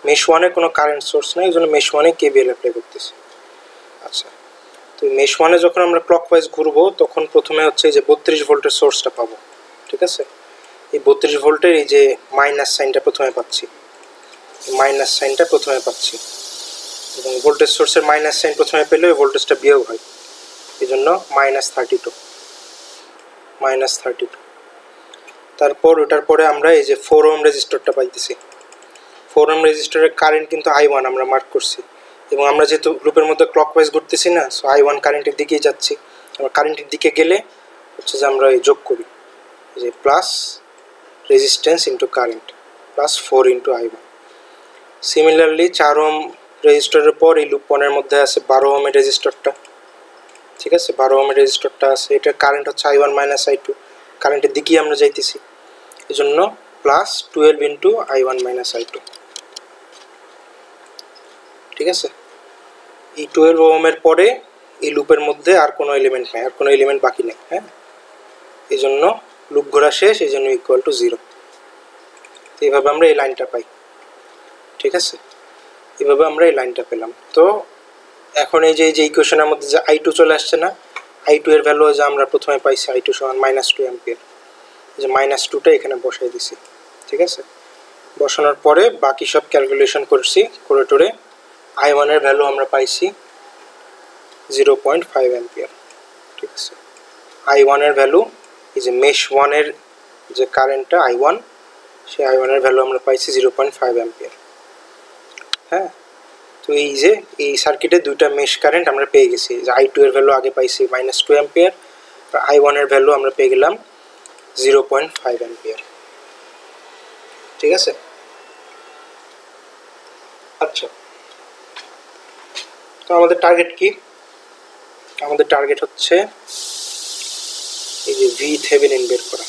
মেশ 1-এ কোনো কারেন্ট সোর্স নাই, এই জন্য মেশ 1-এ KVL অ্যাপ্লাই করতেছি। আচ্ছা, তো মেশ 1-এ যখন আমরা ক্লকওয়াইজ ঘুরবো, তখন প্রথমে হচ্ছে যে 32 ভোল্টের সোর্সটা পাবো, ঠিক আছে। এই 32 ভোল্টের এই যে মাইনাস সাইনটা প্রথমে পাচ্ছি, মাইনাস সাইনটা প্রথমে পাচ্ছি, এবং ভোল্টেজ সোর্সের মাইনাস সাইন প্রথমে পেলে ওই ভোল্টেজটা বিয়োগ হয়, এই জন্য -32। তারপর ওটার পরে আমরা এই যে 4 ওহম রেজিস্টরটা পাইতেছি। 4 ওহম রেজিস্টরের কারেন্ট কিন্তু I1 আমরা মার্ক করছি, এবং আমরা যেহেতু লুপের মধ্যে ক্লকওয়াইজ ঘুরতেছি না, সো I1 কারেন্টের দিকেই যাচ্ছি। আমরা কারেন্টের দিকে গেলে হচ্ছে যে আমরা এই যোগ করি, যে plus resistance into current +4 into I1। Similarly 4 ohm রেজিস্টরের পর এই লুপ 1-এর মধ্যে আছে 12 ওহমের রেজিস্টরটা, ঠিক আছে। 12 ওহমের রেজিস্টরটা আছে, এটার কারেন্ট হচ্ছে I1 - I2, কারেন্টের দিকেই আমরা যাইতেছি, এই জন্য +12 ইন্টু I1 - I2, ঠিক আছে। এই 12 ওহমের পরে এই লুপের মধ্যে আর কোনো এলিমেন্ট নাই, আর কোনো এলিমেন্ট বাকি নেই, হ্যাঁ, এই জন্য লুপ ঘোরা শেষ, এই জন্য ইকুয়াল টু 0। তো এইভাবে আমরা এই লাইনটা পাই। ঠিক আছে, এভাবে আমরা এই লাইনটা পেলাম। তো এখন এই যে ইকুয়েশনের মধ্যে যে I2 চলে আসছে না, I2 এর ভ্যালু যে আমরা প্রথমে পাইছি I2 সমান -2 অ্যাম্পিয়ার, যে -2টা এখানে বসাই দিছি। ঠিক আছে, বসানোর পরে বাকি সব ক্যালকুলেশন করছি, করে টোরে I1 এর ভ্যালু আমরা পাইছি 0.5 অ্যাম্পিয়ার। ঠিক আছে, I1 এর ভ্যালু, এই যে মেশ 1 এর যে কারেন্টটা I1, সেই I1 এর ভ্যালু আমরা পাইছি 0.5 অ্যাম্পিয়ার। হ্যাঁ, তো এই যে এই সার্কিটে দুইটা মেশ কারেন্ট আমরা পেয়ে গেছি। যে I2 এর ভ্যালু আগে পাইছি -2 অ্যাম্পিয়ার, আর I1 এর ভ্যালু আমরা পেয়ে গেলাম 0.5 অ্যাম্পিয়ার। ঠিক আছে, আচ্ছা, তো আমাদের টার্গেট কি? আমাদের টার্গেট হচ্ছে এই যে VThevenin বের করা,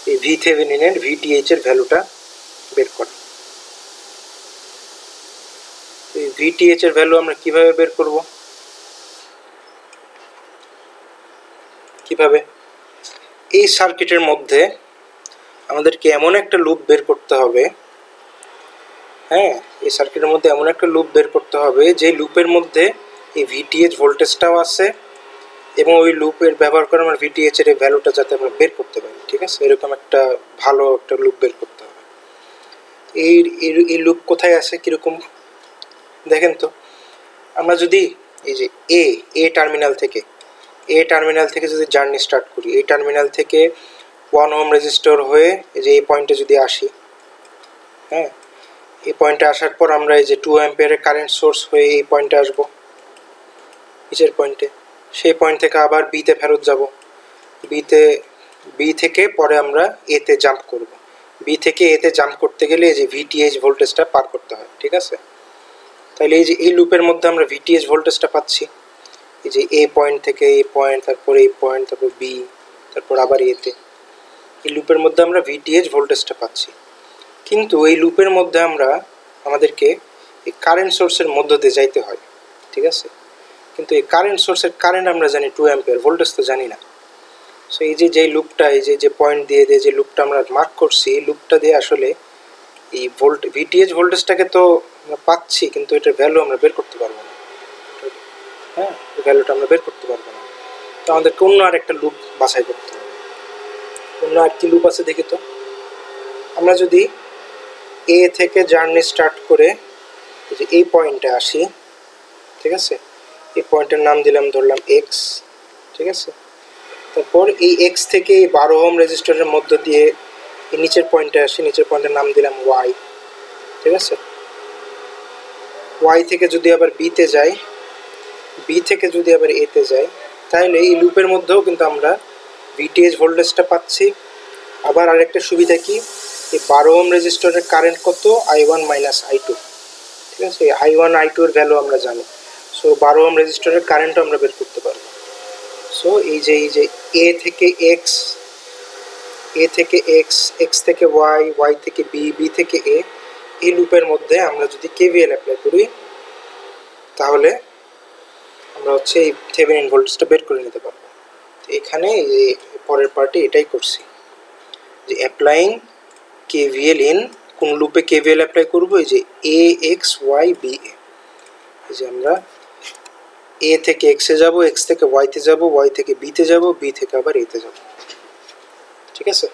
এই VThevenin এর VTh এর ভ্যালুটা বের করা। এই VTh এর ভ্যালু আমরা কিভাবে বের করব? কিভাবে? এই সার্কিটের মধ্যে আমাদেরকে এমন একটা লুপ বের করতে হবে, হ্যাঁ, এই সার্কিটের মধ্যে এমন একটা লুপ বের করতে হবে যে লুপের মধ্যে এই VTh ভোল্টেজটাও আছে, এবং ওই লুপের ব্যবহার করে আমরা VTh এর ভ্যালুটা যাতে আমরা বের করতে পারি। ঠিক আছে, এরকম একটা ভালো একটা লুপ বের করতে হবে। এই লুপ কোথায় আছে, কিরকম দেখেন তো। আমরা যদি এই যে এ টার্মিনাল থেকে যদি জার্নি স্টার্ট করি, এই টার্মিনাল থেকে 1 ওহম রেজিস্টর হয়ে এই যে এই পয়েন্টে যদি আসি, হ্যাঁ, এই পয়েন্টে আসার পর আমরা এই যে 2 অ্যাম্পিয়ারের কারেন্ট সোর্স হয়ে এই পয়েন্টে আসবো, নিচের পয়েন্টে। সেই পয়েন্ট থেকে আবার বিতে ফেরত যাব, বি থেকে পরে আমরা এতে জাম্প করব। বি থেকে এতে জাম্প করতে গেলে এই যে VTh ভোল্টেজটা পার করতে হয়। ঠিক আছে, তাহলে এই যে এই লুপের মধ্যে আমরা VTh ভোল্টেজটা পাচ্ছি, এই যে এ পয়েন্ট থেকে এই পয়েন্ট, তারপর এই পয়েন্ট, তারপর বি, তারপর আবার এতে, এই লুপের মধ্যে আমরা VTh ভোল্টেজটা পাচ্ছি। কিন্তু এই লুপের মধ্যে আমাদেরকে এই কারেন্ট সোর্সের মধ্য দিয়ে যাইতে হয়। ঠিক আছে, কিন্তু এই কারেন্ট সোর্সের কারেন্ট আমরা জানি 2 অ্যাম্পিয়ার, ভোল্টেজ তো জানি না। সো এই যে লুপটা, এই যে পয়েন্ট দিয়ে যে লুপটা আমরা মার্ক করছি, এই লুপটা দিয়ে আসলে এই VTh ভোল্টেজটাকে তো আমরা পাচ্ছি, কিন্তু এটার ভ্যালু আমরা বের করতে পারবো না। হ্যাঁ, এই ভ্যালুটা আমরা বের করতে পারবো না। তো আমাদেরকে অন্য আর একটা লুপ বাছাই করতে হবে। অন্য আর কি লুপ আছে দেখি তো। আমরা যদি এ থেকে জার্নি স্টার্ট করে এই যে এই পয়েন্টে আসি, ঠিক আছে, এই পয়েন্টের নাম দিলাম, ধরলাম X। ঠিক আছে, তারপর এই X থেকে এই 12 ওহম রেজিস্টরের মধ্য দিয়ে এই নিচের পয়েন্টে আসি, নিচের পয়েন্টের নাম দিলাম Y। ঠিক আছে, Y থেকে যদি আবার বিতে যাই, বি থেকে যদি আবার এতে যাই, তাহলে এই লুপের মধ্যেও কিন্তু আমরা VTh ভোল্টেজটা পাচ্ছি। আবার আরেকটা সুবিধা কি, এই 12 ওহম রেজিস্টরের কারেন্ট কত, I1 মাইনাস I2। ঠিক আছে, I1 I2 এর ভ্যালু আমরা জানি। সো 12 ওহম রেজিস্টরের কারেন্টও আমরা বের করতে পারবো। সো এই যে এ থেকে এক্স, X থেকে Y থেকে B থেকে A, এই লুপের মধ্যে আমরা যদি KVL অ্যাপ্লাই করি, তাহলে আমরা হচ্ছে এই থেভেনিন ভোল্টেজটা বের করে নিতে পারবো। তো এখানে এই পরের পার্টে এটাই করছি, যে অ্যাপ্লাইং KVL ইন, কোন লুপে KVL অ্যাপ্লাই করবো, এই যে AXYBA। এই যে আমরা A থেকে X এ যাব, X থেকে Y তে যাব, Y থেকে B তে যাব, B থেকে আবার A তে যাব। ঠিক আছে,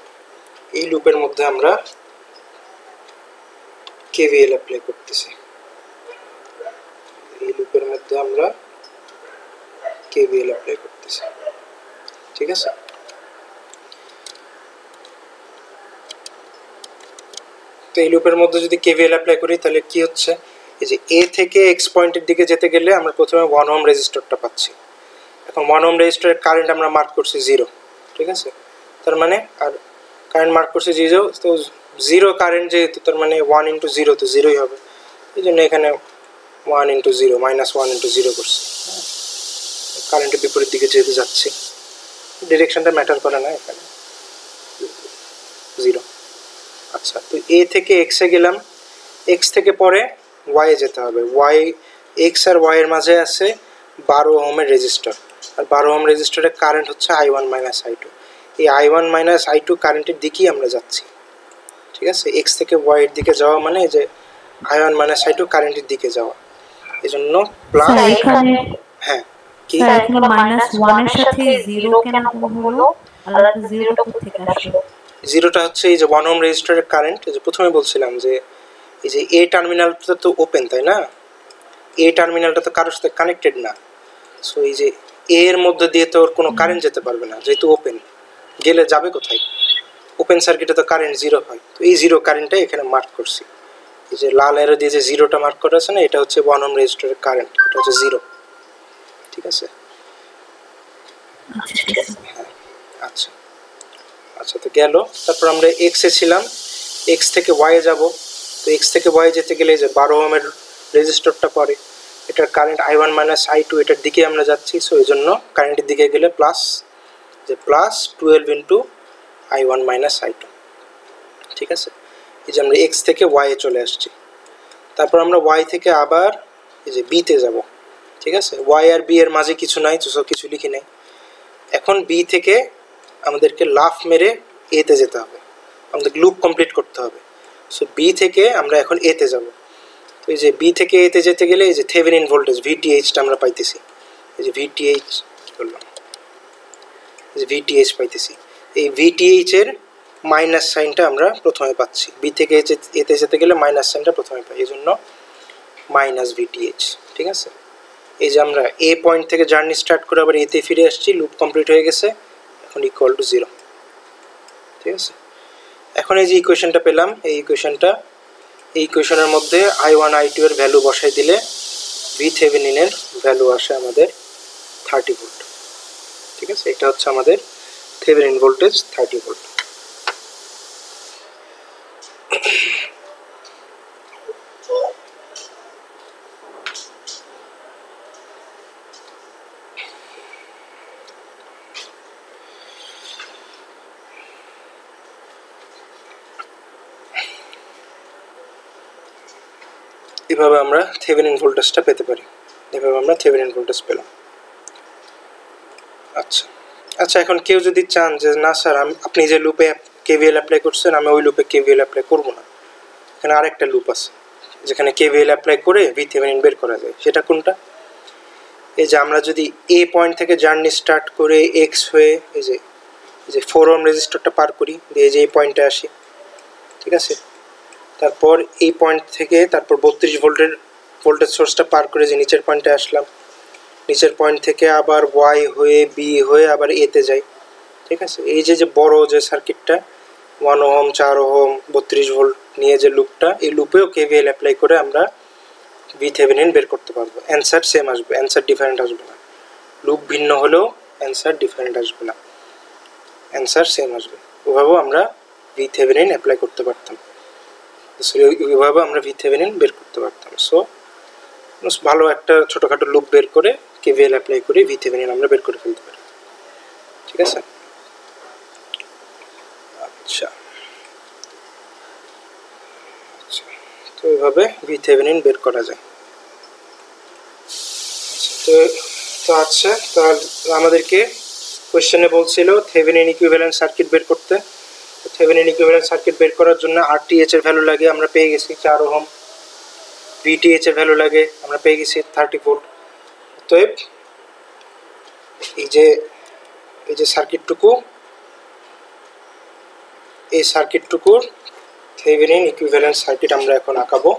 এই লুপের মধ্যে আমরা KVL অ্যাপ্লাই করতেছি, এই লুপের মধ্যে আমরা KVL অ্যাপ্লাই করতেছি। ঠিক আছে, তো এই লুপের মধ্যে যদি KVL অ্যাপ্লাই করি, তাহলে কি হচ্ছে, এই যে A থেকে X পয়েন্টের দিকে যেতে গেলে আমরা প্রথমে 1 ওহম রেজিস্টরটা পাচ্ছি। এখন 1 ওহম রেজিস্টরের কারেন্ট আমরা মার্ক করছি 0। ঠিক আছে, তার মানে আর কারেন্ট মার্ক করছি 0, তো 0 কারেন্ট যেহেতু, তার মানে 1 ইন্টু 0 তো 0ই হবে। এই জন্য এখানে 1 ইন্টু 0, -1 ইন্টু 0 করছি। কারেন্টের বিপরীত দিকে যেহেতু যাচ্ছি, ডিরেকশনটা ম্যাটার করে না, এখানে 0। আচ্ছা, তো A থেকে X এ গেলাম, X থেকে পরে Y এ যেতে হবে। X আর Y এর মাঝে আছে 12 ওহমের রেজিস্টর, আর 12 ওহম রেজিস্টরের কারেন্ট হচ্ছে I1 মাইনাস I2। এই I1 মাইনাস I2 কারেন্টের দিকেই আমরা যাচ্ছি। ঠিক আছে, X থেকে Y এর দিকে যাওয়া মানে যে I1 মাইনাস I2 কারেন্টের দিকে যাওয়া, এজন্য প্লাস। স্যার এখানে হ্যাঁ কি স্যার এখানে -1 এর সাথে 0 কেন গুণ হলো, আর 0টা কোথা থেকে আসলো? জিরোটা হচ্ছে এই যে 1 ওহম রেজিস্টারের কারেন্ট, এই যে প্রথমে বলছিলাম যে এই যে এ টার্মিনালটা তো ওপেন, তাই না? এ টার্মিনালটা তো কারোর সাথে কানেক্টেড না, সো এই যে এ এর মধ্যে দিয়ে তো ওর কোনো কারেন্ট যেতে পারবে না, যেহেতু ওপেন, গেলে যাবে কোথায়? ওপেন সার্কিটে তো কারেন্ট জিরো হয়, তো এই জিরো কারেন্টটা এখানে মার্ক করছি। এই যে লাল অ্যারো দিয়ে যে জিরোটা মার্ক করা আছে না, এটা হচ্ছে 1 ওহম রেজিস্টারের কারেন্ট, এটা হচ্ছে জিরো। ঠিক আছে? হ্যাঁ আচ্ছা আচ্ছা, তো গেল। তারপর আমরা এক্সে ছিলাম, এক্স থেকে ওয়াইয়ে যাব। তো এক্স থেকে ওয়াই যেতে গেলে যে 12 ওহমের রেজিস্টরটা পড়ে, এটার কারেন্ট I1 মাইনাস I2 এটার দিকে আমরা যাচ্ছি, সো এই জন্য কারেন্টের দিকে গেলে প্লাস, যে plus 12 into I1 minus I2। ঠিক আছে? এই যে আমরা এক্স থেকে ওয়াইয়ে চলে আসছি। তারপর আমরা ওয়াই থেকে আবার এই যে বিতে যাব। ঠিক আছে? ওয়াই আর বি এর মাঝে কিছু নাই, তো কিছু লিখি নাই। এখন বি থেকে আমাদেরকে লাফ মেরে এতে যেতে হবে, আমাদের লুপ কমপ্লিট করতে হবে। সো বি থেকে আমরা এখন এতে যাব। তো এই যে বি থেকে এতে যেতে গেলে এই যে থেভেনিন ভোল্টেজ ভিটিএইচটা আমরা পাইতেছি। এই যে ভিটিএইচ করলাম, এই যে ভিটিএইচ পাইতেছি। এই ভিটিএইচ এর মাইনাস সাইনটা আমরা প্রথমে পাচ্ছি, বি থেকে এতে যেতে গেলে মাইনাস সাইনটা প্রথমে পাই, এই জন্য মাইনাস ভিটিএইচ। ঠিক আছে? এই যে আমরা এ পয়েন্ট থেকে জার্নি স্টার্ট করে আবার এতে ফিরে আসছি, লুপ কমপ্লিট হয়ে গেছে, এখন ইকুয়াল টু 0। ঠিক আছে? এখন এই যে ইকুয়েশনটা পেলাম, এই ইকুয়েশনের মধ্যে I1 I2 এর ভ্যালু বসাই দিলে VThevenin এর ভ্যালু আসে আমাদের 30 ভোল্ট। ঠিক আছে? এটা হচ্ছে আমাদের থেভেনিন ভোল্টেজ 30 ভোল্ট। এভাবে আমরা থেভেনিন ভোল্টেজটা পেতে পারি, এভাবে আমরা থেভেনিন ভোল্টেজ পেলাম। আচ্ছা আচ্ছা, এখন কেউ যদি চান যে না স্যার আপনি যে লুপে কেভিএল অ্যাপ্লাই করছেন আমি ওই লুপে কেভিএল অ্যাপ্লাই করব না, এখানে আরেকটা লুপ আছে যেখানে কেভিএল অ্যাপ্লাই করে ভিথেভেনিন বের করা যায়, সেটা কোনটা? এই যে আমরা যদি এ পয়েন্ট থেকে জার্নি স্টার্ট করে এক্স হয়ে এই যে 4 ওহম রেজিস্টরটা পার করি, দিয়ে যে এই পয়েন্টে আসি। ঠিক আছে? তারপর এই পয়েন্ট থেকে তারপর 32 ভোল্টের ভোল্টেজ সোর্সটা পার করে যে নিচের পয়েন্টে আসলাম, নিচের পয়েন্ট থেকে আবার ওয়াই হয়ে বি হয়ে আবার এতে যাই। ঠিক আছে? এই যে বড় যে সার্কিটটা 1 ওহম 4 ওহম 32 ভোল্ট নিয়ে যে লুপটা, এই লুপেও কেভিএল অ্যাপ্লাই করে আমরা ভিথেভেনিন বের করতে পারবো। অ্যান্সার সেম আসবে, অ্যান্সার ডিফারেন্ট আসবে না। লুপ ভিন্ন হলেও অ্যান্সার ডিফারেন্ট আসবে না, অ্যান্সার সেম আসবে। ওভাবেও আমরা ভিথেভেনিন অ্যাপ্লাই করতে পারতাম, ওইভাবে আমরা ভিথেভেনিন বের করতে পারতাম। সো ভালো একটা ছোটোখাটো লুপ বের করে কেভিএল অ্যাপ্লাই করে ভিথেভেনিন আমরা বের করে ফেলতে পারি। ঠিক আছে? আচ্ছা আচ্ছা, তো এইভাবে ভিথেভেনিন বের করা যায়। তো আচ্ছা, তাহলে আমাদেরকে কোয়েশ্চেনে বলছিল থেভেনিন ইকুইভ্যালেন্ট সার্কিট বের করতে। থেভেনিন ইকুইভ্যালেন্ট সার্কিট বের করার জন্য RTH এর ভ্যালু লাগে, আমরা পেয়ে গেছি 4 ওহম। VTH এর ভ্যালু লাগে, আমরা পেয়ে গেছি 30 ভোল্ট। তো এই যে সার্কিটটুকুর থেভেনিন ইকুইভ্যালেন্ট সার্কিট আমরা এখন আঁকাবো।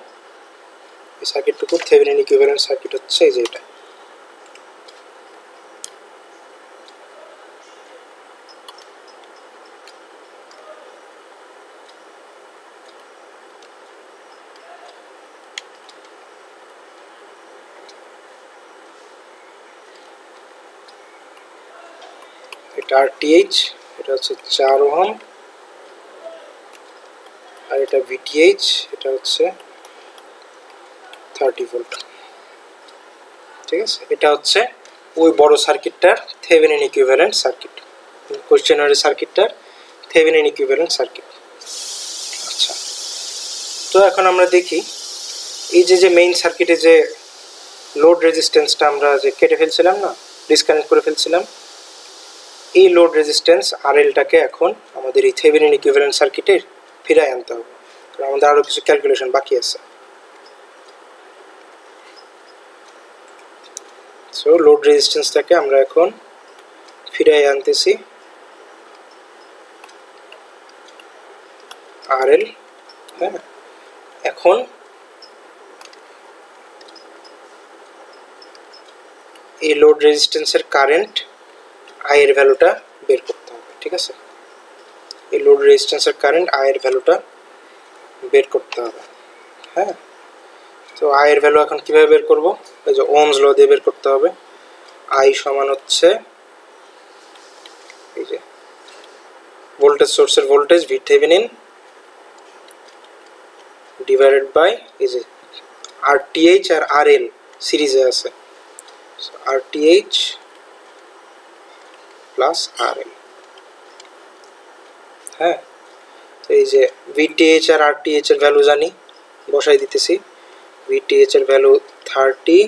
এই সার্কিটটুকুর থেভেনিন ইকুইভ্যালেন্ট সার্কিট হচ্ছে এই যে এটা। এটা RTH, এটা হচ্ছে 4 ওহম, আর এটা VTH, এটা হচ্ছে 30 ভোল্ট। ঠিক আছে? এটা হচ্ছে ওই বড় সার্কিটটার থেভেনিন ইকুইভ্যালেন্ট সার্কিট, কোশ্চেনারি সার্কিটটার থেভেনিন ইকুইভ্যালেন্ট সার্কিট। আচ্ছা, তো এখন আমরা দেখি এই যে মেইন সার্কিটে যে লোড রেজিস্ট্যান্সটা আমরা যে কেটে ফেলছিলাম না, ডিসকানেক্ট করে ফেলছিলাম, এই লোড রেজিস্ট্যান্স RLটাকে এখন আমাদের এই থেভেনিন ইকুইভ্যালেন্ট সার্কিটে ফিরায় আনতে হবে, কারণ আমাদের আরও কিছু ক্যালকুলেশন বাকি আছে। সো লোড রেজিস্ট্যান্সটাকে আমরা এখন ফিরিয়ে আনতেছি RL। হ্যাঁ, এখন এই লোড রেজিস্ট্যান্সের কারেন্ট I এর ভ্যালুটা বের করতে হবে। ঠিক আছে, এই লোড রেজিস্ট্যান্সের কারেন্ট I এর ভ্যালুটা বের করতে হবে। হ্যাঁ, তো I এর ভ্যালু এখন কিভাবে বের করব? এই যে ওহমস ল দিয়ে বের করতে হবে। I সমান হচ্ছে এই যে ভোল্টেজ সোর্সের ভোল্টেজ VThevenin ডিভাইডেড বাই এই যে RTh আর RL সিরিজে আছে, RTh প্লাস RL। হ্যাঁ, তো এই যে VTh আর RTh এর ভ্যালু জানি, বসাই দিতেছি। VTh এর ভ্যালু 30,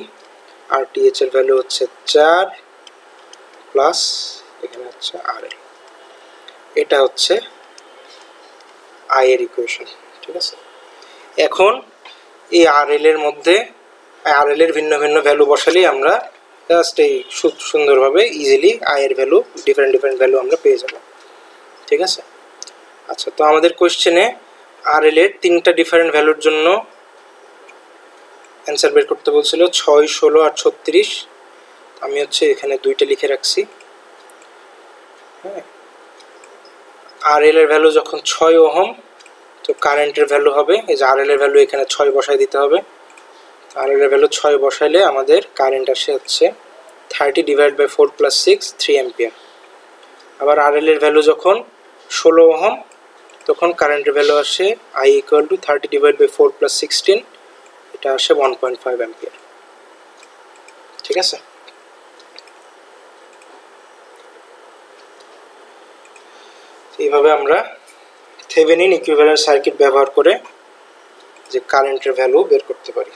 RTh এর ভ্যালু হচ্ছে 4 প্লাস এখানে হচ্ছে RL। এটা হচ্ছে I এর ইকুয়েশন। ঠিক আছে, এখন এই RL এর মধ্যে RL এর ভিন্ন ভিন্ন ভ্যালু বসালেই আমরা জাস্ট এই সুন্দরভাবে ইজিলি I এর ভ্যালু ডিফারেন্ট ভ্যালু আমরা পেয়ে যাব। ঠিক আছে, আচ্ছা, তো আমাদের কোশ্চেনে RL এর তিনটা ডিফারেন্ট ভ্যালুর জন্য অ্যান্সার বের করতে বলছিল, 6, 16 আর 36। আমি হচ্ছে এখানে দুইটা লিখে রাখছি। হ্যাঁ, RL এর ভ্যালু যখন 6 ওহম, তো কারেন্টের ভ্যালু হবে এই যে RL এর ভ্যালু এখানে 6 বসাই দিতে হবে। RL এর ভ্যালু 6 বসাইলে আমাদের কারেন্ট আসে হচ্ছে 30 ডিভাইড বাই 4 প্লাস 6, 3 অ্যাম্পিয়ার। আবার RL এর ভ্যালু যখন 16 ওহম, তখন কারেন্টের ভ্যালু আসে I equal to 30 divide by 4 plus 16, এটা আসে 1.5 অ্যাম্পিয়ার। ঠিক আছে, এইভাবে আমরা থেভেনিন ইকুইভ্যালেন্ট সার্কিট ব্যবহার করে যে কারেন্টের ভ্যালু বের করতে পারি।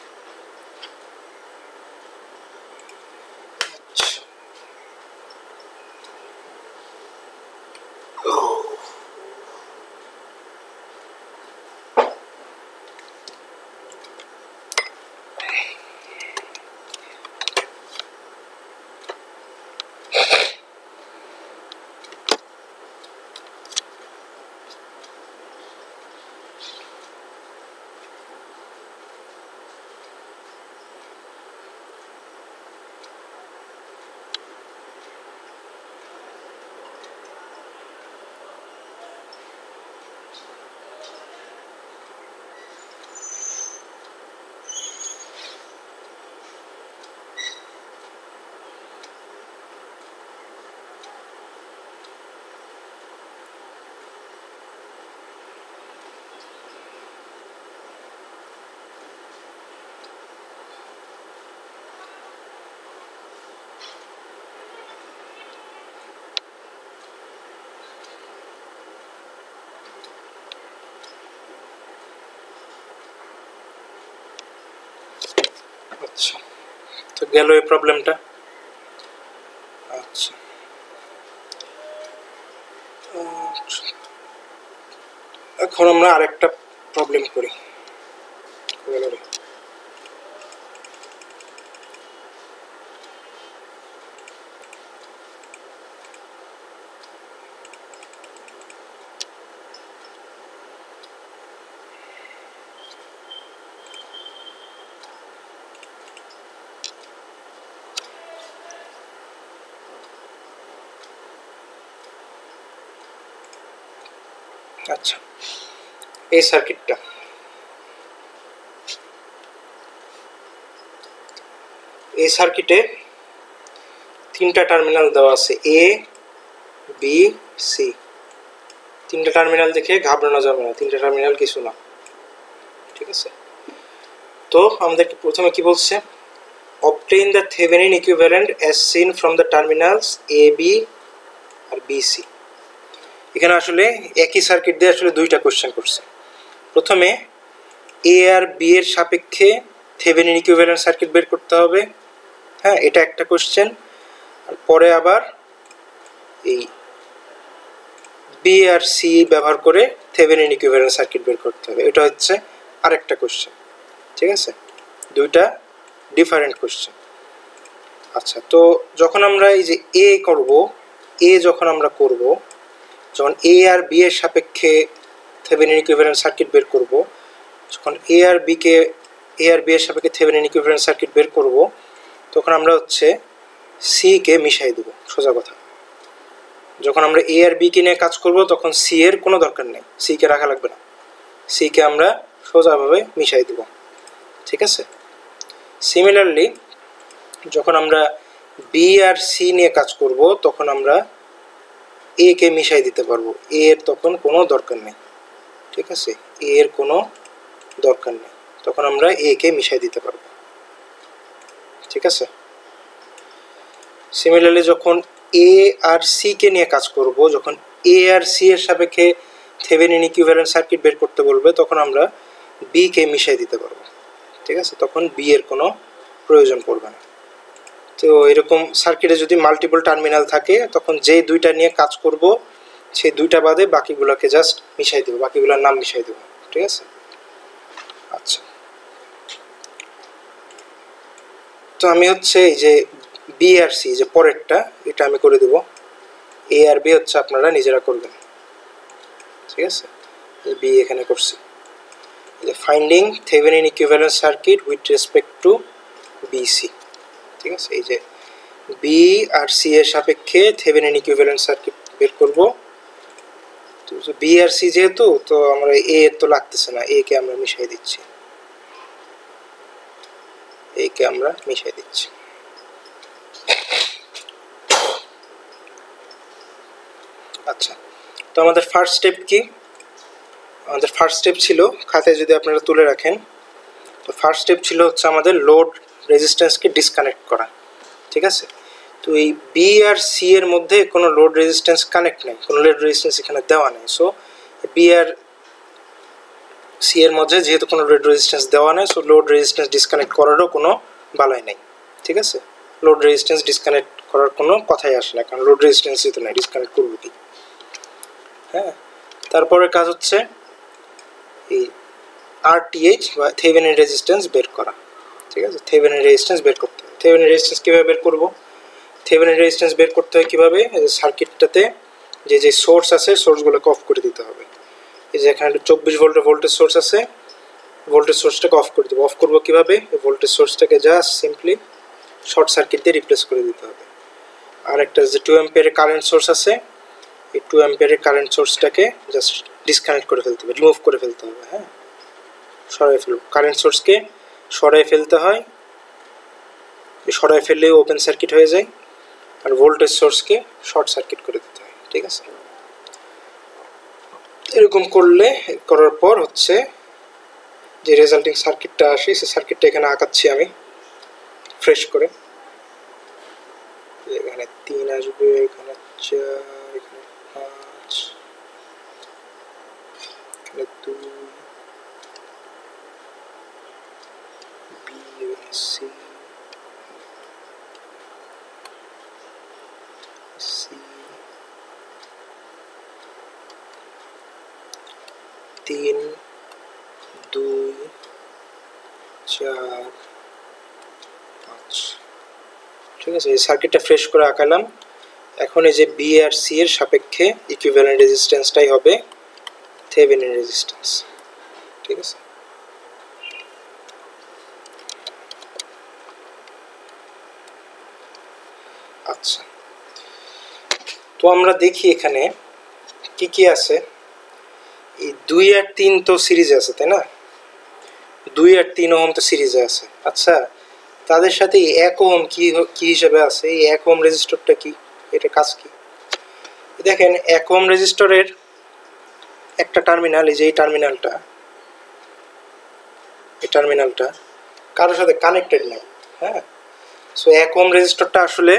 আচ্ছা, তো গেল এই প্রবলেমটা। আচ্ছা, এখন আমরা আরেকটা প্রবলেম করি। আচ্ছা, এই সার্কিটটা, এই সার্কিটে তিনটা টার্মিনাল দেওয়া আছে, A, B, C। তিনটা টার্মিনাল দেখে ঘাবড়ানো যাবে না, তিনটা টার্মিনাল কিছু না। ঠিক আছে, তো আমাদেরকে প্রথমে কি বলছে, obtain the Thevenin equivalent as seen from the terminals AB R BC। এখানে আসলে একই সার্কিট দিয়ে আসলে দুইটা কোশ্চেন করছে। প্রথমে A আর B এর সাপেক্ষে থেভেনিন ইকুইভ্যালেন্ট সার্কিট বের করতে হবে। হ্যাঁ, এটা একটা কোশ্চেন। আর পরে আবার এই B আর C ব্যবহার করে থেভেনিন ইকুইভ্যালেন্ট সার্কিট বের করতে হবে, এটা হচ্ছে আরেকটা কোশ্চেন। ঠিক আছে, দুইটা ডিফারেন্ট কোশ্চেন। আচ্ছা, তো যখন আমরা এই যে যখন আমরা করব, যখন এ আর বি এর সাপেক্ষে থেভেনিন ইকুইভ্যালেন্ট সার্কিট বের করব, যখন এ আর বি এর সাপেক্ষে থেভেনিন ইকুইভ্যালেন্ট সার্কিট বের করব, তখন আমরা হচ্ছে সি কে মিশাই দেব। সোজা কথা, যখন আমরা এ আর বি কে নিয়ে কাজ করব তখন সি এর কোনো দরকার নেই, সি কে রাখা লাগবে না, সি কে আমরা সোজাভাবে মিশাই দেব। ঠিক আছে। সিমিলারলি যখন আমরা বি আর সি নিয়ে কাজ করব তখন আমরা এ কে মিশাই দিতে পারবো, এ এর তখন কোনো দরকার নেই। ঠিক আছে, এ এর কোনো দরকার নেই, তখন আমরা এ কে মিশাই দিতে পারবো। ঠিক আছে। সিমিলারলি যখন এ আর সি কে নিয়ে কাজ করব, যখন এ আর সি এর সাপেক্ষে থেভেনিন ইকুইভ্যালেন্ট সার্কিট বের করতে বলবে তখন আমরা বি কে মিশাই দিতে পারবো। ঠিক আছে, তখন বি এর কোনো প্রয়োজন পড়বে না। তো এরকম সার্কিটে যদি মাল্টিপল টার্মিনাল থাকে তখন যে দুইটা নিয়ে কাজ করব সেই দুইটা বাদে বাকিগুলোকে জাস্ট মিশাই দেবো, বাকিগুলোর নাম মিশাই দেবো। ঠিক আছে। আচ্ছা, তো আমি হচ্ছে এই যে বি আর সি যে পরেরটা এটা আমি করে দেবো, এ আর বি হচ্ছে আপনারা নিজেরা করবেন। ঠিক আছে, বি এখানে করছি, যে finding Thevenin equivalent circuit with respect to BC. ঠিক আছে, এই যে বি আর সি এর সাপেক্ষে থেভেনিন ইকুইভ্যালেন্ট সার্কিট বের করব। তো বি আর সি যেহেতু, তো আমরা এ এর তো লাগতেছে না, এ কে আমরা মিশাই দিচ্ছি, এ কে আমরা মিশাই দিচ্ছি। আচ্ছা, তো আমাদের ফার্স্ট স্টেপ কি? আমাদের ফার্স্ট স্টেপ ছিল, খাতায় যদি আপনারা তুলে রাখেন, তো ফার্স্ট স্টেপ ছিল হচ্ছে আমাদের লোড রেজিস্ট্যান্সকে ডিসকানেক্ট করা। ঠিক আছে, তো এই বি আর সি এর মধ্যে কোনো লোড রেজিস্ট্যান্স কানেক্ট নেই, কোনো লোড রেজিস্ট্যান্স এখানে দেওয়া নেই। সো বি আর সি এর মধ্যে যেহেতু কোনো লোড রেজিস্ট্যান্স দেওয়া নেই, সো লোড রেজিস্ট্যান্স ডিসকানেক্ট করারও কোনো বালাই নেই। ঠিক আছে, লোড রেজিস্ট্যান্স ডিসকানেক্ট করার কোনো কথাই আসে না, কারণ লোড রেজিস্ট্যান্সই তো নাই, ডিসকানেক্ট করবো কি? হ্যাঁ, তারপরে কাজ হচ্ছে এই আরটিএইচ বা থেভেনিন রেজিস্ট্যান্স বের করা। ঠিক আছে, থেভেনিন রেজিস্ট্যান্স বের করতে হবে। থেভেনিন রেজিস্ট্যান্স কীভাবে বের করবো? থেভেনিন রেজিস্ট্যান্স বের করতে হয় কীভাবে? সার্কিটটাতে যে সোর্স আছে সোর্সগুলোকে অফ করে দিতে হবে। এই যে এখানে 24 ভোল্টের ভোল্টেজ সোর্স আছে, ভোল্টেজ সোর্সটাকে অফ করে দেবো। অফ করবো কীভাবে? ভোল্টেজ সোর্সটাকে জাস্ট সিম্পলি শর্ট সার্কিট দিয়ে রিপ্লেস করে দিতে হবে। আর একটা যে 2 অ্যাম্পিয়ারের কারেন্ট সোর্স আছে, এই 2 অ্যাম্পিয়ারের কারেন্ট সোর্সটাকে জাস্ট ডিসকানেক্ট করে ফেলতে হবে, রিমুভ করে ফেলতে হবে। হ্যাঁ, সরাই ফেলব, কারেন্ট সোর্সকে সরাই ফেলতে হয়, সরাই ফেললেও ওপেন সার্কিট হয়ে যায়, আর ভোল্টেজ সোর্সকে শর্ট সার্কিট করে দিতে হয়। ঠিক আছে, এরকম করার পর হচ্ছে যে রেজাল্টিং সার্কিটটা আসে, সেই সার্কিটটা এখানে আঁকাচ্ছি আমি ফ্রেশ করে। এখানে 3 আসবে, এখানে 4, এখানে 5, এখানে 2, বি, সি, সি, 3, 2, 4, 5। ঠিক আছে, এই সার্কিটটা ফ্রেশ করে আঁকালাম। এখন এই যে বি আর সি এর সাপেক্ষে ইকুইভ্যালেন্ট রেজিস্ট্যান্সটাই হবে থেভেনিন রেজিস্ট্যান্স। ঠিক আছে, আচ্ছা, তো আমরা দেখি এখানে কি কি আছে। এই 2 আর 3 তো সিরিজে আছে, তাই না? 2 আর 3 ওহম তো সিরিজে আছে। আচ্ছা, তাদের সাথে 1 ওহম কি হিসেবে আছে? এই 1 ওহম রেজিস্টরটা কি, এটা কাজ কি? দেখেন, 1 ওহম রেজিস্টরের একটা টার্মিনাল, এই যে এই টার্মিনালটা কারোর সাথে কানেক্টেড নাই। হ্যাঁ, সো 1 ওহম রেজিস্টরটা আসলে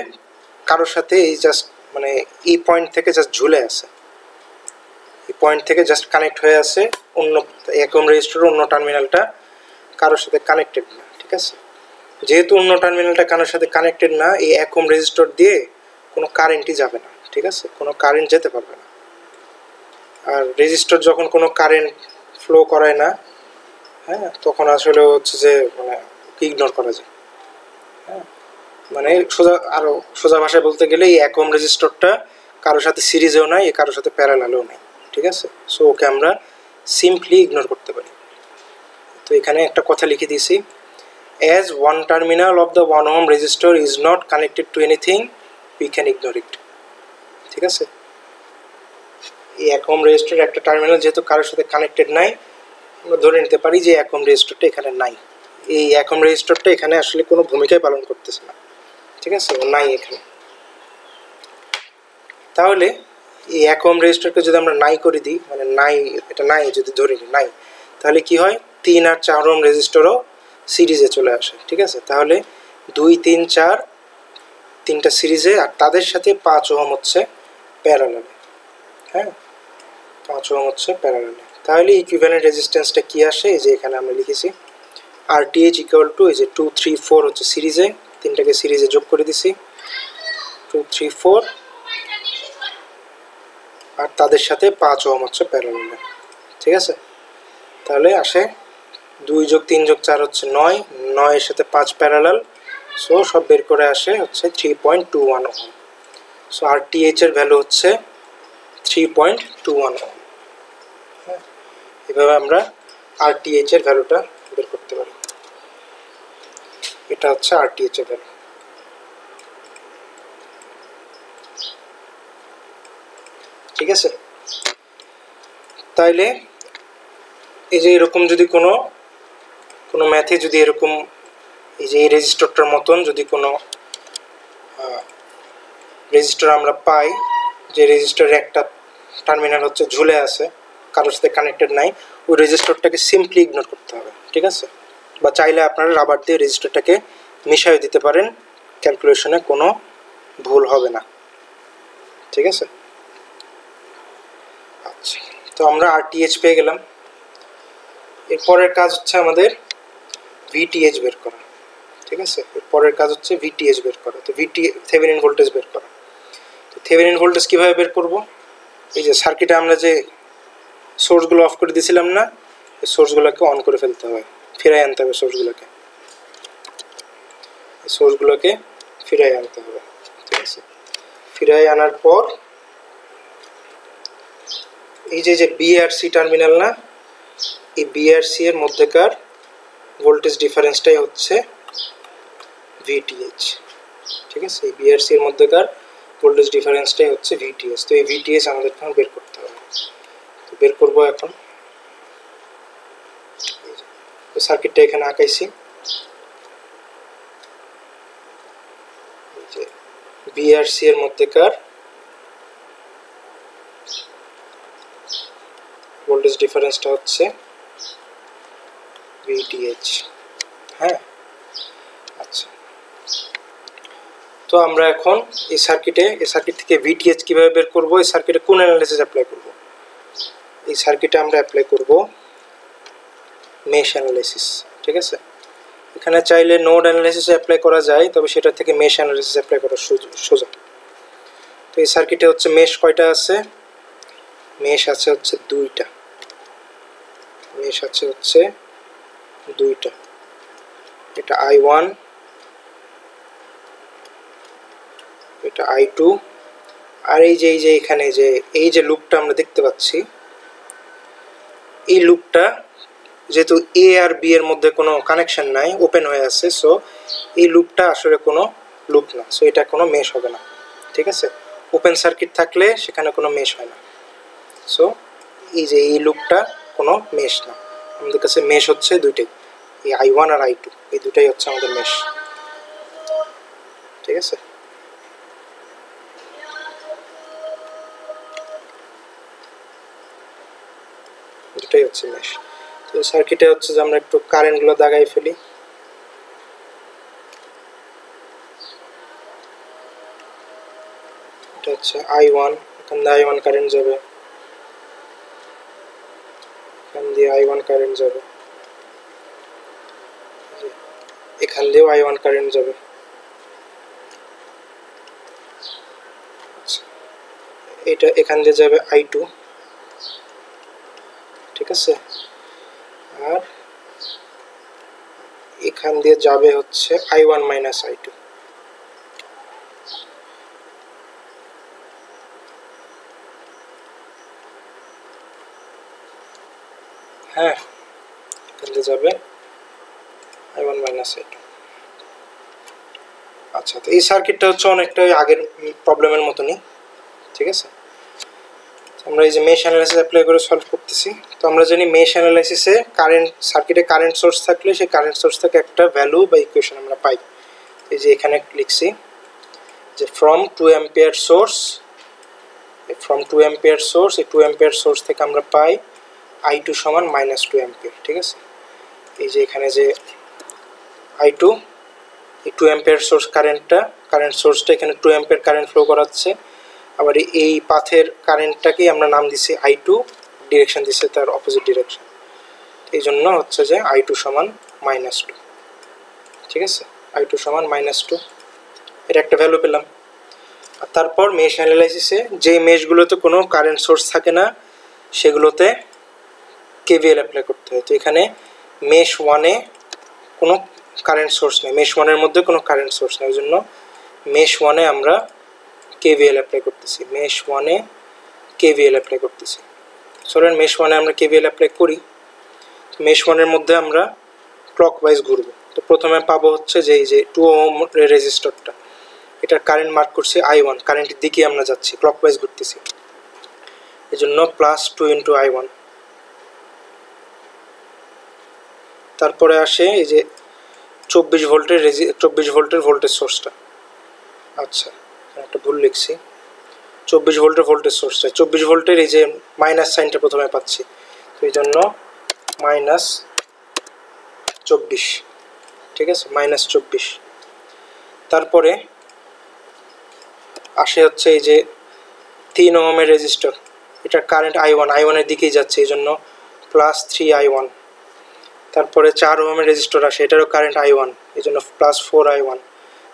কারোর সাথে এই জাস্ট মানে এই পয়েন্ট থেকে জাস্ট ঝুলে আছে, এই পয়েন্ট থেকে জাস্ট কানেক্ট হয়ে আছে। অন্য 1 ওহম রেজিস্টরের অন্য টার্মিনালটা কারোর সাথে কানেক্টেড না। ঠিক আছে, যেহেতু অন্য টার্মিনালটা কারোর সাথে কানেক্টেড না, এই 1 ওহম রেজিস্টর দিয়ে কোনো কারেন্টই যাবে না। ঠিক আছে, কোনো কারেন্ট যেতে পারবে না। আর রেজিস্টর যখন কোনো কারেন্ট ফ্লো করায় না, হ্যাঁ, তখন আসলে হচ্ছে যে মানে ইগনোর করা যায়। হ্যাঁ, মানে সোজা ভাষায় বলতে গেলে এই 1 ওহম রেজিস্টরটা কারোর সাথে সিরিজেও নাই, কারোর সাথে প্যারালালেও নাই, ঠিক আছে। সো ওকে আমরা সিম্পলি ইগনোর করতে পারি। তো এখানে একটা কথা লিখে দিয়েছি, as one terminal of the 1 ohm resistor is not connected to anything, we can ignore it, ঠিক আছে। এই 1 ওহম রেজিস্টর একটা টার্মিনাল যেহেতু কারোর সাথে কানেক্টেড নাই, আমরা ধরে নিতে পারি যে 1 ওহম রেজিস্টরটা এখানে নাই। এই 1 ওহম রেজিস্টরটা এখানে আসলে কোনো ভূমিকাই পালন করতেছে না, ঠিক আছে, ও নাই এখানে। তাহলে এই 1 ওহম রেজিস্টরকে যদি আমরা নাই করে দিই, মানে নাই, এটা নাই যদি ধরে নিই নাই, তাহলে কি হয়, 3 আর 4 ওহম রেজিস্টরও সিরিজে চলে আসে, ঠিক আছে। তাহলে 2, 3, 4 তিনটা সিরিজে, আর তাদের সাথে 5 ওহম হচ্ছে প্যারালালে, হ্যাঁ, 5 ওহম হচ্ছে প্যারালালে। তাহলে ইকুইভ্যালেন্ট রেজিস্ট্যান্সটা কি আসে, এই যে এখানে আমরা লিখেছি RTH ইকুয়াল টু, এই যে 2, 3, 4 হচ্ছে সিরিজে, তিনটাকে সিরিজে যোগ করে দিছি, 2, 3, 4, আর তাদের সাথে 5 ওহম হচ্ছে প্যারালালে, ঠিক আছে। তাহলে আসে 2 যোগ 3 যোগ 4 হচ্ছে 9, 9 এর সাথে 5 প্যারালাল, সো সব বের করে আসে হচ্ছে 3.21 ওহম। সো RTH এর ভ্যালু হচ্ছে 3.21 ওহম। হ্যাঁ, এভাবে আমরা RTH এর ভ্যালুটা বের করতে পারি। এটা হচ্ছে RTH এর ভ্যালু, ঠিক আছে। তাইলে এই যে এরকম যদি কোনো ম্যাথে যদি এরকম এই যে এই রেজিস্টরটার মতন যদি কোনো রেজিস্টর আমরা পাই, যে রেজিস্টরের একটা টার্মিনাল হচ্ছে ঝুলে আছে, কারোর সাথে কানেক্টেড নাই, ওই রেজিস্টরটাকে সিম্পলি ইগনোর করতে হবে, ঠিক আছে। বা চাইলে আপনারা রাবার দিয়ে রেজিস্টরটাকে মিশিয়ে দিতে পারেন, ক্যালকুলেশনে কোনো ভুল হবে না, ঠিক আছে। আচ্ছা, তো আমরা RTH পেয়ে গেলাম। এরপরের কাজ হচ্ছে আমাদের VTH বের করা, ঠিক আছে। এরপরের কাজ হচ্ছে VTH বের করা। তো থেভেনিন ভোল্টেজ বের করা। তো থেভেনিন ভোল্টেজ কীভাবে বের করব, এই যে সার্কিটে আমরা যে সোর্সগুলো অফ করে দিয়েছিলাম না, এই সোর্সগুলোকে অন করে ফেলতে হবে, ফিরাই আনতে হবে সোর্সগুলোকে ফিরাই আনতে হবে, ঠিক আছে। ফিরাই আনার পর এই যে BRC টার্মিনাল না, এই BRC এর মধ্যেকার ভোল্টেজ ডিফারেন্সটাই হচ্ছে VTH, ঠিক আছে। এই BRC এর মধ্যেকার ভোল্টেজ ডিফারেন্সটাই হচ্ছে VTH। তো এই VTH আমাদের এখন বের করতে হবে। তো বের করব এখন, সার্কিটটা এখানে আঁকাইছি, যে BRC এর মধ্যেকার ভোল্টেজ ডিফারেন্সটা হচ্ছে VTH, হ্যাঁ। আচ্ছা, তো আমরা এখন এই সার্কিট থেকে VTH কিভাবে বের করব, এই সার্কিটে কোন অ্যানালাইসিস অ্যাপ্লাই করব। এই সার্কিটে আমরা অ্যাপ্লাই করব মেশ অ্যানালাইসিস, ঠিক আছে। এখানে চাইলে নোড অ্যানালাইসিস অ্যাপ্লাই করা যায়, তবে সেটা থেকে মেশ অ্যানালাইসিস অ্যাপ্লাই করা সোজা। তো এই সার্কিটে হচ্ছে মেশ কয়টা আছে, মেশ আছে হচ্ছে 2টা, এটা I1, এটা I2, আর এই যে এখানে এই যে লুপটা আমরা দেখতে পাচ্ছি, এই লুপটা যেহেতু A আর B এর মধ্যে কোনো কানেকশন নাই, ওপেন হয়ে আছে, সো এই লুপটা আসলে কোনো লুপ না, সো এটা কোনো মেশ হবে না, ঠিক আছে। ওপেন সার্কিট থাকলে সেখানে কোনো মেশ হয় না, সো এই যে এই লুপটা কোনো মেশ না। আমাদের কাছে মেশ হচ্ছে দুইটাই, এই I1 আর I2, এই দুটাই হচ্ছে আমাদের মেশ, ঠিক আছে। দুটাই হচ্ছে মেশ। তো সার্কিটে হচ্ছে যে আমরা একটু কারেন্টগুলো দাগাই ফেলি। এটা হচ্ছে I1, এখান দিয়ে I1 কারেন্ট যাবে, এখান দিয়ে I1 কারেন্ট যাবে, এখান দিয়েও I1 কারেন্ট যাবে। আচ্ছা, এটা এখান দিয়ে যাবে I2, ঠিক আছে। আর এখান দিয়ে যাবে হচ্ছে I1 মাইনাস I2, হ্যাঁ, এখানে যাবে i1 মাইনাস i2। আচ্ছা, তো এই সার্কিটটা হচ্ছে অনেকটা আগের প্রবলেমের মতনই, ঠিক আছে। আমরা এই যে মেশ অ্যানালাইসিস অ্যাপ্লাই করে সলভ করতেছি। তো আমরা জানি মেশ অ্যানালাইসিসে সার্কিটে কারেন্ট সোর্স থাকলে সেই কারেন্ট সোর্স থেকে একটা ভ্যালু বা ইকুয়েশন আমরা পাই। এই যে এখানে লিখছি যে ফ্রম 2 অ্যাম্পিয়ার সোর্স, এই 2 অ্যাম্পিয়ার সোর্স থেকে আমরা পাই i2 সমান -2 অ্যাম্পিয়ার, ঠিক আছে। এই যে এখানে যে i2, এই 2 অ্যাম্পিয়ার কারেন্ট সোর্সটা এখানে 2 অ্যাম্পিয়ার কারেন্ট ফ্লো করাচ্ছে। আবার এই পাথের কারেন্টটাকেই আমরা নাম দিছি i2, ডিরেকশন দিছে তার অপোজিট ডিরেকশন। এই জন্য হচ্ছে যে i2 সমান -2, ঠিক আছে। i2 সমান -2, এটা একটা ভ্যালু পেলাম। আর তারপর মেশ অ্যানালাইসিসে যে মেশগুলোতে কোনো কারেন্ট সোর্স থাকে না সেগুলোতে কেভিএল অ্যাপ্লাই করতে হয়। তো এখানে মেশ 1-এ কোনো কারেন্ট সোর্স নেই, মেশ 1-এর মধ্যে কোনো কারেন্ট সোর্স নেই, ওই জন্য মেশ 1-এ আমরা কেভিএল অ্যাপ্লাই করতেছি। মেশ 1-এ কেভিএল অ্যাপ্লাই করতেছি। চলেন মেশ 1-এ আমরা কেভিএল অ্যাপ্লাই করি। তো মেশ 1-এর মধ্যে আমরা ক্লকওয়াইজ ঘুরব। তো প্রথমে পাবো হচ্ছে যে এই যে 2 ওহম রেজিস্টরটা, এটার কারেন্ট মার্ক করছি i1, কারেন্টের দিকে আমরা যাচ্ছি, ক্লকওয়াইজ ঘুরতেছি, এই জন্য +2 × i1। তারপরে আসে এই যে 24 ভোল্টের ভোল্টেজ সোর্সটা। আচ্ছা, একটা ভুল লিখছি, 24 ভোল্টের ভোল্টেজ সোর্সটা, 24 ভোল্টের এই যে মাইনাস সাইনটা প্রথমে পাচ্ছি, তো এই জন্য -24, ঠিক আছে, -24। তারপরে আসে হচ্ছে এই যে 3 ওহমের রেজিস্টর, এটার কারেন্ট i1-এর দিকেই যাচ্ছে, এই জন্য +3i1। তারপরে 4 ওহমের রেজিস্টর আসে, এটারও কারেন্ট i1, এই জন্য +4i1।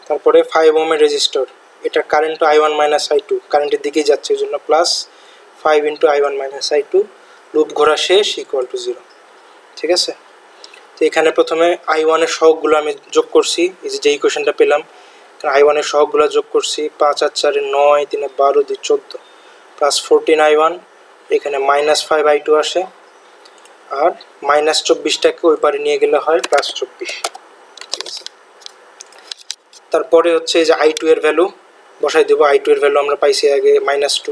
তারপরে 5 ওহমের রেজিস্টর, এটার কারেন্ট i1 - i2, কারেন্টের দিকেই যাচ্ছে, এই জন্য +5 × i1 - i2, লুপ ঘোরা শেষ, =0, ঠিক আছে। তো এখানে প্রথমে i1-এর সহগগুলো আমি যোগ করছি, এই যে ইকুয়েশনটা পেলাম, i1-এর সহগগুলো যোগ করছি, 5 আর 4 9, 3 12, 2 14, +14i1, এখানে -5i2 আসে, আর -24টাকে ওই পারে নিয়ে গেলে হয় +24, ঠিক আছে। তারপরে হচ্ছে যে i2 এর ভ্যালু বসাই দেবো। i2 এর ভ্যালু আমরা পাইছি আগে -2,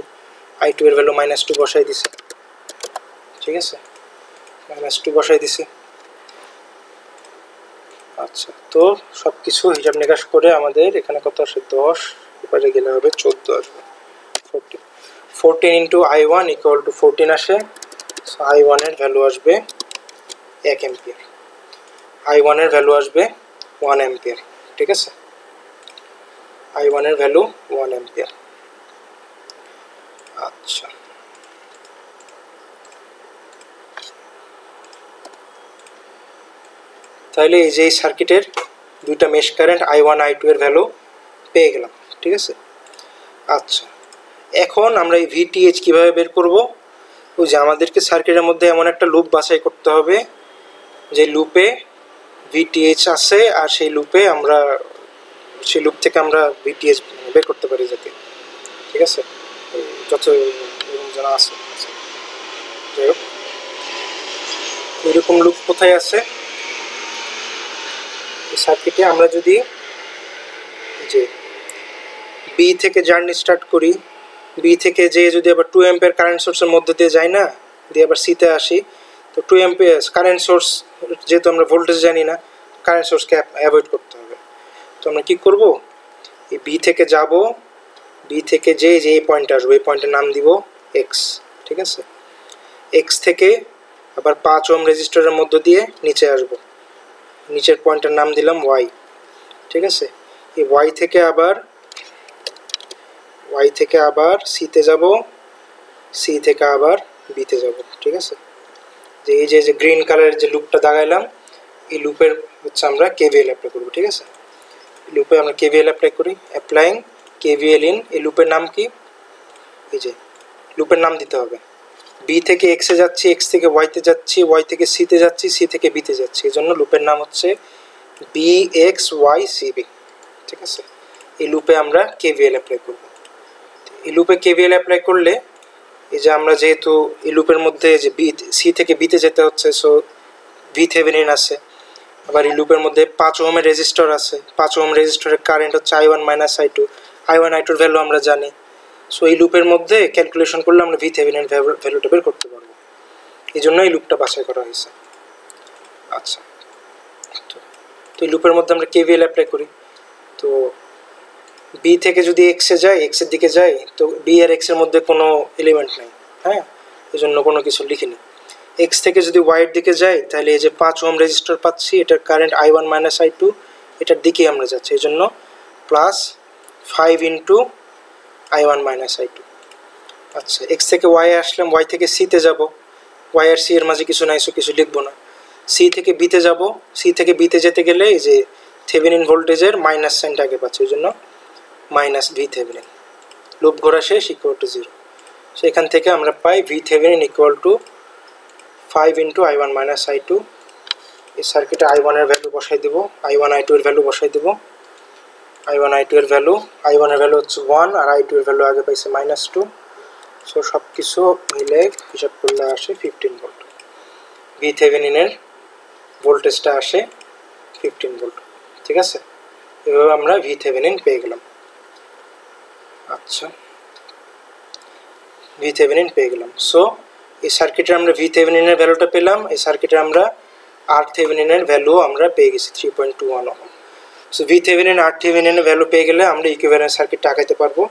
i2 এর ভ্যালু -2 বসাই দিছি, ঠিক আছে, -2 বসাই দিছি। আচ্ছা, তো সব কিছু হিসাব নিকাশ করে আমাদের এখানে কত আসে 10, এবারে গেলে হবে 14 আসবে, 14 × i1 = 14 আসে। সো i1 এর ভ্যালু আসবে 1 অ্যাম্পিয়ার, i1 এর ভ্যালু আসবে 1 অ্যাম্পিয়ার, ঠিক আছে, i1 এর ভ্যালু 1 অ্যাম্পিয়ার। আচ্ছা, তাহলে এই যে এই সার্কিটের দুইটা মেশ কারেন্ট i1 i2 এর ভ্যালু পেয়ে গেলাম, ঠিক আছে। আচ্ছা, এখন আমরা এই VTH কিভাবে বের করব? ওই যে আমাদেরকে সার্কিটের মধ্যে এমন একটা লুপ বাছাই করতে হবে যে লুপে VTH আছে, আর সেই লুপ থেকে আমরা VTH বের করতে পারি যাতে, ঠিক আছে, যত জানা আছে। যাই হোক, এরকম লুপ কোথায় আছে এই সার্কিটে? আমরা যদি যে বি থেকে জার্নি স্টার্ট করি, বি থেকে যদি আবার 2 অ্যাম্পিয়ার কারেন্ট সোর্সের মধ্যে দিয়ে যাই না, দিয়ে আবার সিতে আসি, তো 2 অ্যাম্পিয়ার কারেন্ট সোর্স, যেহেতু আমরা ভোল্টেজ জানি না, কারেন্ট সোর্সকে অ্যাভয়েড করতে হবে। তো আমরা কী করব, এই বি থেকে যাব, বি থেকে যে এই পয়েন্টে আসবো, এই পয়েন্টের নাম দিব এক্স, ঠিক আছে। এক্স থেকে আবার 5 ওহম রেজিস্টরের মধ্য দিয়ে নিচে আসব, নিচের পয়েন্টের নাম দিলাম ওয়াই, ঠিক আছে। এই ওয়াই থেকে আবার সিতে যাব, সি থেকে আবার বিতে যাব, ঠিক আছে। যে এই যে গ্রিন কালারের যে লুপটা দাগাইলাম, এই লুপের হচ্ছে আমরা কেভিএল অ্যাপ্লাই করব, ঠিক আছে। লুপে আমরা কেভিএল অ্যাপ্লাই করি, অ্যাপ্লাইং কেভিএল ইন, এই লুপের নাম কি, এই যে লুপের নাম দিতে হবে। বি থেকে এক্সে যাচ্ছি, এক্স থেকে ওয়াইতে যাচ্ছি, ওয়াই থেকে সিতে যাচ্ছি, সি থেকে বিতে যাচ্ছি, এই জন্য লুপের নাম হচ্ছে BXYCB, ঠিক আছে। এই লুপে আমরা কেভিএল অ্যাপ্লাই করব। এই লুপে কেভিএল অ্যাপ্লাই করলে এই যে আমরা যেহেতু এই লুপের মধ্যে যে বি সি থেকে বিতে যেতে হচ্ছে, সো VThevenin আছে। আবার এই লুপের মধ্যে 5 ওহমের রেজিস্টর আছে, 5 ওহম রেজিস্টরের কারেন্ট হচ্ছে I1 minus I2, I1 I2 value আমরা জানি। সো এই লুপের মধ্যে ক্যালকুলেশন করলে আমরা VThevenin ভ্যালুটা বের করতে পারবো, এই জন্য এই লুপটা বাছাই করা হয়েছে। আচ্ছা, তো এই লুপের মধ্যে আমরা KVL অ্যাপ্লাই করি। তো বি থেকে যদি এক্সে যাই, এক্সের দিকে যাই, তো বি আর এক্সের মধ্যে কোনো এলিমেন্ট নেই, হ্যাঁ, এই জন্য কোনো কিছু লিখিনি। এক্স থেকে যদি ওয়াইয়ের দিকে যাই, তাহলে এই যে 5 ওহম রেজিস্টার পাচ্ছি, এটার কারেন্ট I1 মাইনাস I2, এটার দিকেই আমরা যাচ্ছি, এই জন্য plus 5 into I1 minus I2। আচ্ছা, এক্স থেকে ওয়াই আসলাম, ওয়াই থেকে সিতে যাব, ওয়াই আর সি এর মাঝে কিছু নাই, সো কিছু লিখবো না। সি থেকে বিতে যাব, সি থেকে বিতে যেতে গেলে এই যে থেভেনিন ভোল্টেজের মাইনাস সাইনটা আগে পাচ্ছি, ওই জন্য মাইনাস VThevenin। লুপ ঘোরা শেষ, ইকুয়াল টু 0। সেখান থেকে আমরা পাই VThevenin equal to 5 into I1 minus I2। এই সার্কিটে I1 এর ভ্যালু বসাই দেবো, I1 I2 এর ভ্যালু বসাই দেবো। I1 I2 এর ভ্যালু, I1 এর ভ্যালু হচ্ছে 1 আর I2 এর ভ্যালু আগে পাইছে -2। সো সব কিছু মিলে হিসাব করলে আসে 15 ভোল্ট। VThevenin এর ভোল্টেজটা আসে 15 ভোল্ট, ঠিক আছে। এভাবে আমরা VThevenin পেয়ে গেলাম। আচ্ছা, VThevenin পেয়ে গেলাম। সো এই সার্কিটে আমরা VThevenin এর ভ্যালুটা পেলাম, এই সার্কিটে আমরা RThevenin এর ভ্যালু আমরা পেয়ে গেছি 3.21 ওহম। সো VThevenin RThevenin এর ভ্যালু পেয়ে গেলে আমরা ইকুইভ্যালেন্ট সার্কিটটা আঁকাইতে পারবো।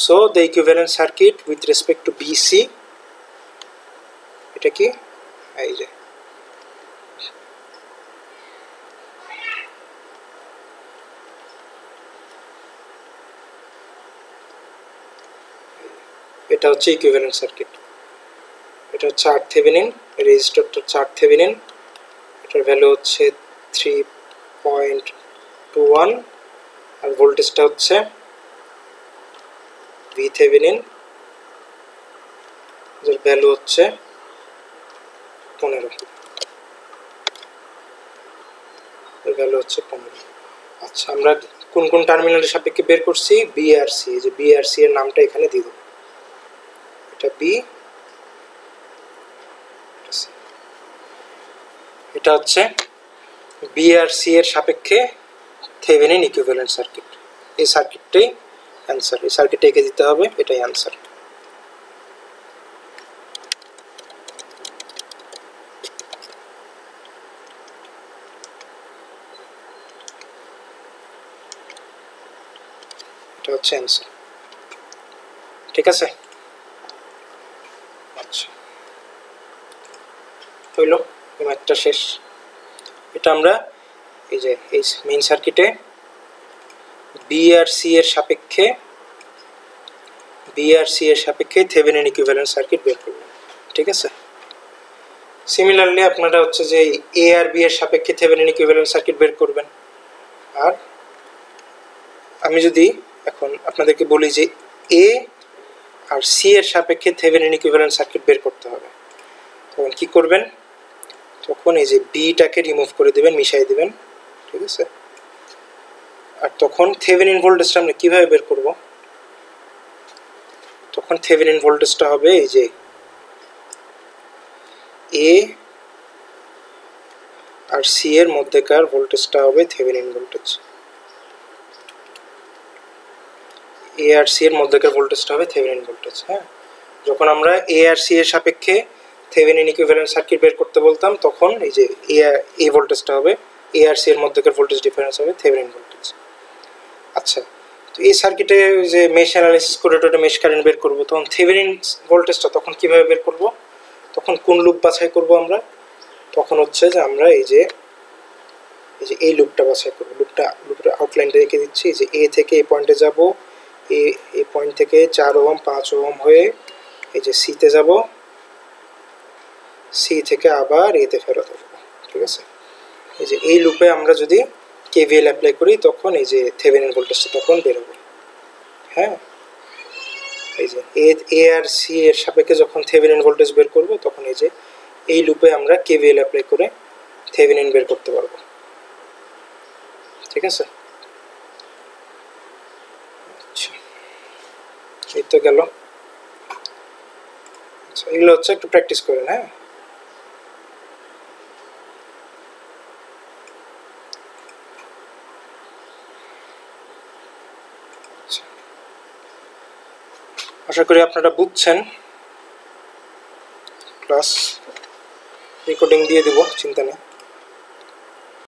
So the equivalent circuit with respect two BC, এটা কি, এই যে এটা হচ্ছে ইকুইভ্যালেন্ট সার্কিট। এটা হচ্ছে RThevenin, রেজিস্টরটা হচ্ছে RThevenin, এটার ভ্যালু হচ্ছে 3.21 আর ভোল্টেজটা হচ্ছে VThevenin, যার ভ্যালু হচ্ছে 15, এর ভ্যালু হচ্ছে 15। আচ্ছা, আমরা কোন কোন টার্মিনালের সাপেক্ষে বের করছি, বি আর সি। এই যে বি আর সি এর নামটা এখানে দিয়ে দেবো, এটা বি, এটা হচ্ছে বি আর সি এর সাপেক্ষে থেভেনিন ইকুইভ্যালেন্ট সার্কিট। এই সার্কিটটাই অ্যান্সার, এই সার্কিটটা এঁকে দিতে হবে, এটাই অ্যান্সার। এটা হচ্ছে অ্যান্সার, ঠিক আছে। আচ্ছা, হইল, এই ম্যাথটা শেষ। এটা আমরা এই যে এই মেইন সার্কিটে বি আর সি এর সাপেক্ষে থেভেনিন ইকুইভ্যালেন্ট সার্কিট বের করব, ঠিক আছে। সিমিলারলি আপনারা হচ্ছে যে এ আর বি এর সাপেক্ষে থেভেনিন ইকুইভ্যালেন্ট সার্কিট বের করবেন। আর আমি যদি এখন আপনাদেরকে বলি যে এ আর সি এর সাপেক্ষে থেভেনিন ইকুইভ্যালেন্ট সার্কিট বের করতে হবে, তখন কি করবেন, তখন এই যে বিটাকে রিমুভ করে দেবেন, মিশাই দিবেন, ঠিক আছে। আর তখন থেভেনিন ভোল্টেজটা আমরা কিভাবে বের করব, তখন থেভেনিন ভোল্টেজটা হবে এই যে এ আর সি এর মধ্যেকার ভোল্টেজটা হবে থেভেনিন ভোল্টেজ, এ আর সি এর মধ্যেকার ভোল্টেজটা হবে থেভেনিন ভোল্টেজ। হ্যাঁ, যখন আমরা এ আর সি এর সাপেক্ষে থেভেনিন ইকুইভ্যালেন্ট সার্কিট বের করতে বলতাম, তখন এই যে এ ভোল্টেজটা হবে, এ আর সি এর মধ্যেকার ভোল্টেজ ডিফারেন্স হবে থেভেনিন ভোল্টেজ। আচ্ছা, তো এই সার্কিটে যে মেশ অ্যানালাইসিস করে ওটা মেশ কারেন্ট বের করব, তখন থেভেনিন ভোল্টেজটা তখন কিভাবে বের করব, তখন কোন লুপ বাছাই করব আমরা, তখন হচ্ছে যে আমরা এই যে এই লুপটা বাছাই করব। লুপটা আউটলাইনটা রেখে দিচ্ছি, যে এ থেকে এই পয়েন্টে যাব, এই পয়েন্ট থেকে 4 ওহম 5 ওহম হয়ে এই যে সিতে যাব, সি থেকে আবার এতে ফেরত আসবো, ঠিক আছে। এই যে এই লুপে আমরা যদি কেভিএল অ্যাপ্লাই করি, তখন এই যে থেভেনিন ভোল্টেজটা তখন বেরোবে। হ্যাঁ, এই যে এ আর সি এর সাপেক্ষে যখন থেভেনিন ভোল্টেজ বের করব, তখন এই যে এই লুপে আমরা কেভিএল অ্যাপ্লাই করে থেভেনিন বের করতে পারবো, ঠিক আছে। আচ্ছা, এই তো গেল। এগুলো হচ্ছে একটু প্র্যাকটিস করেন। হ্যাঁ, আশা করি আপনারা বুঝছেন। ক্লাস রেকর্ডিং দিয়ে দেব, চিন্তা নেই।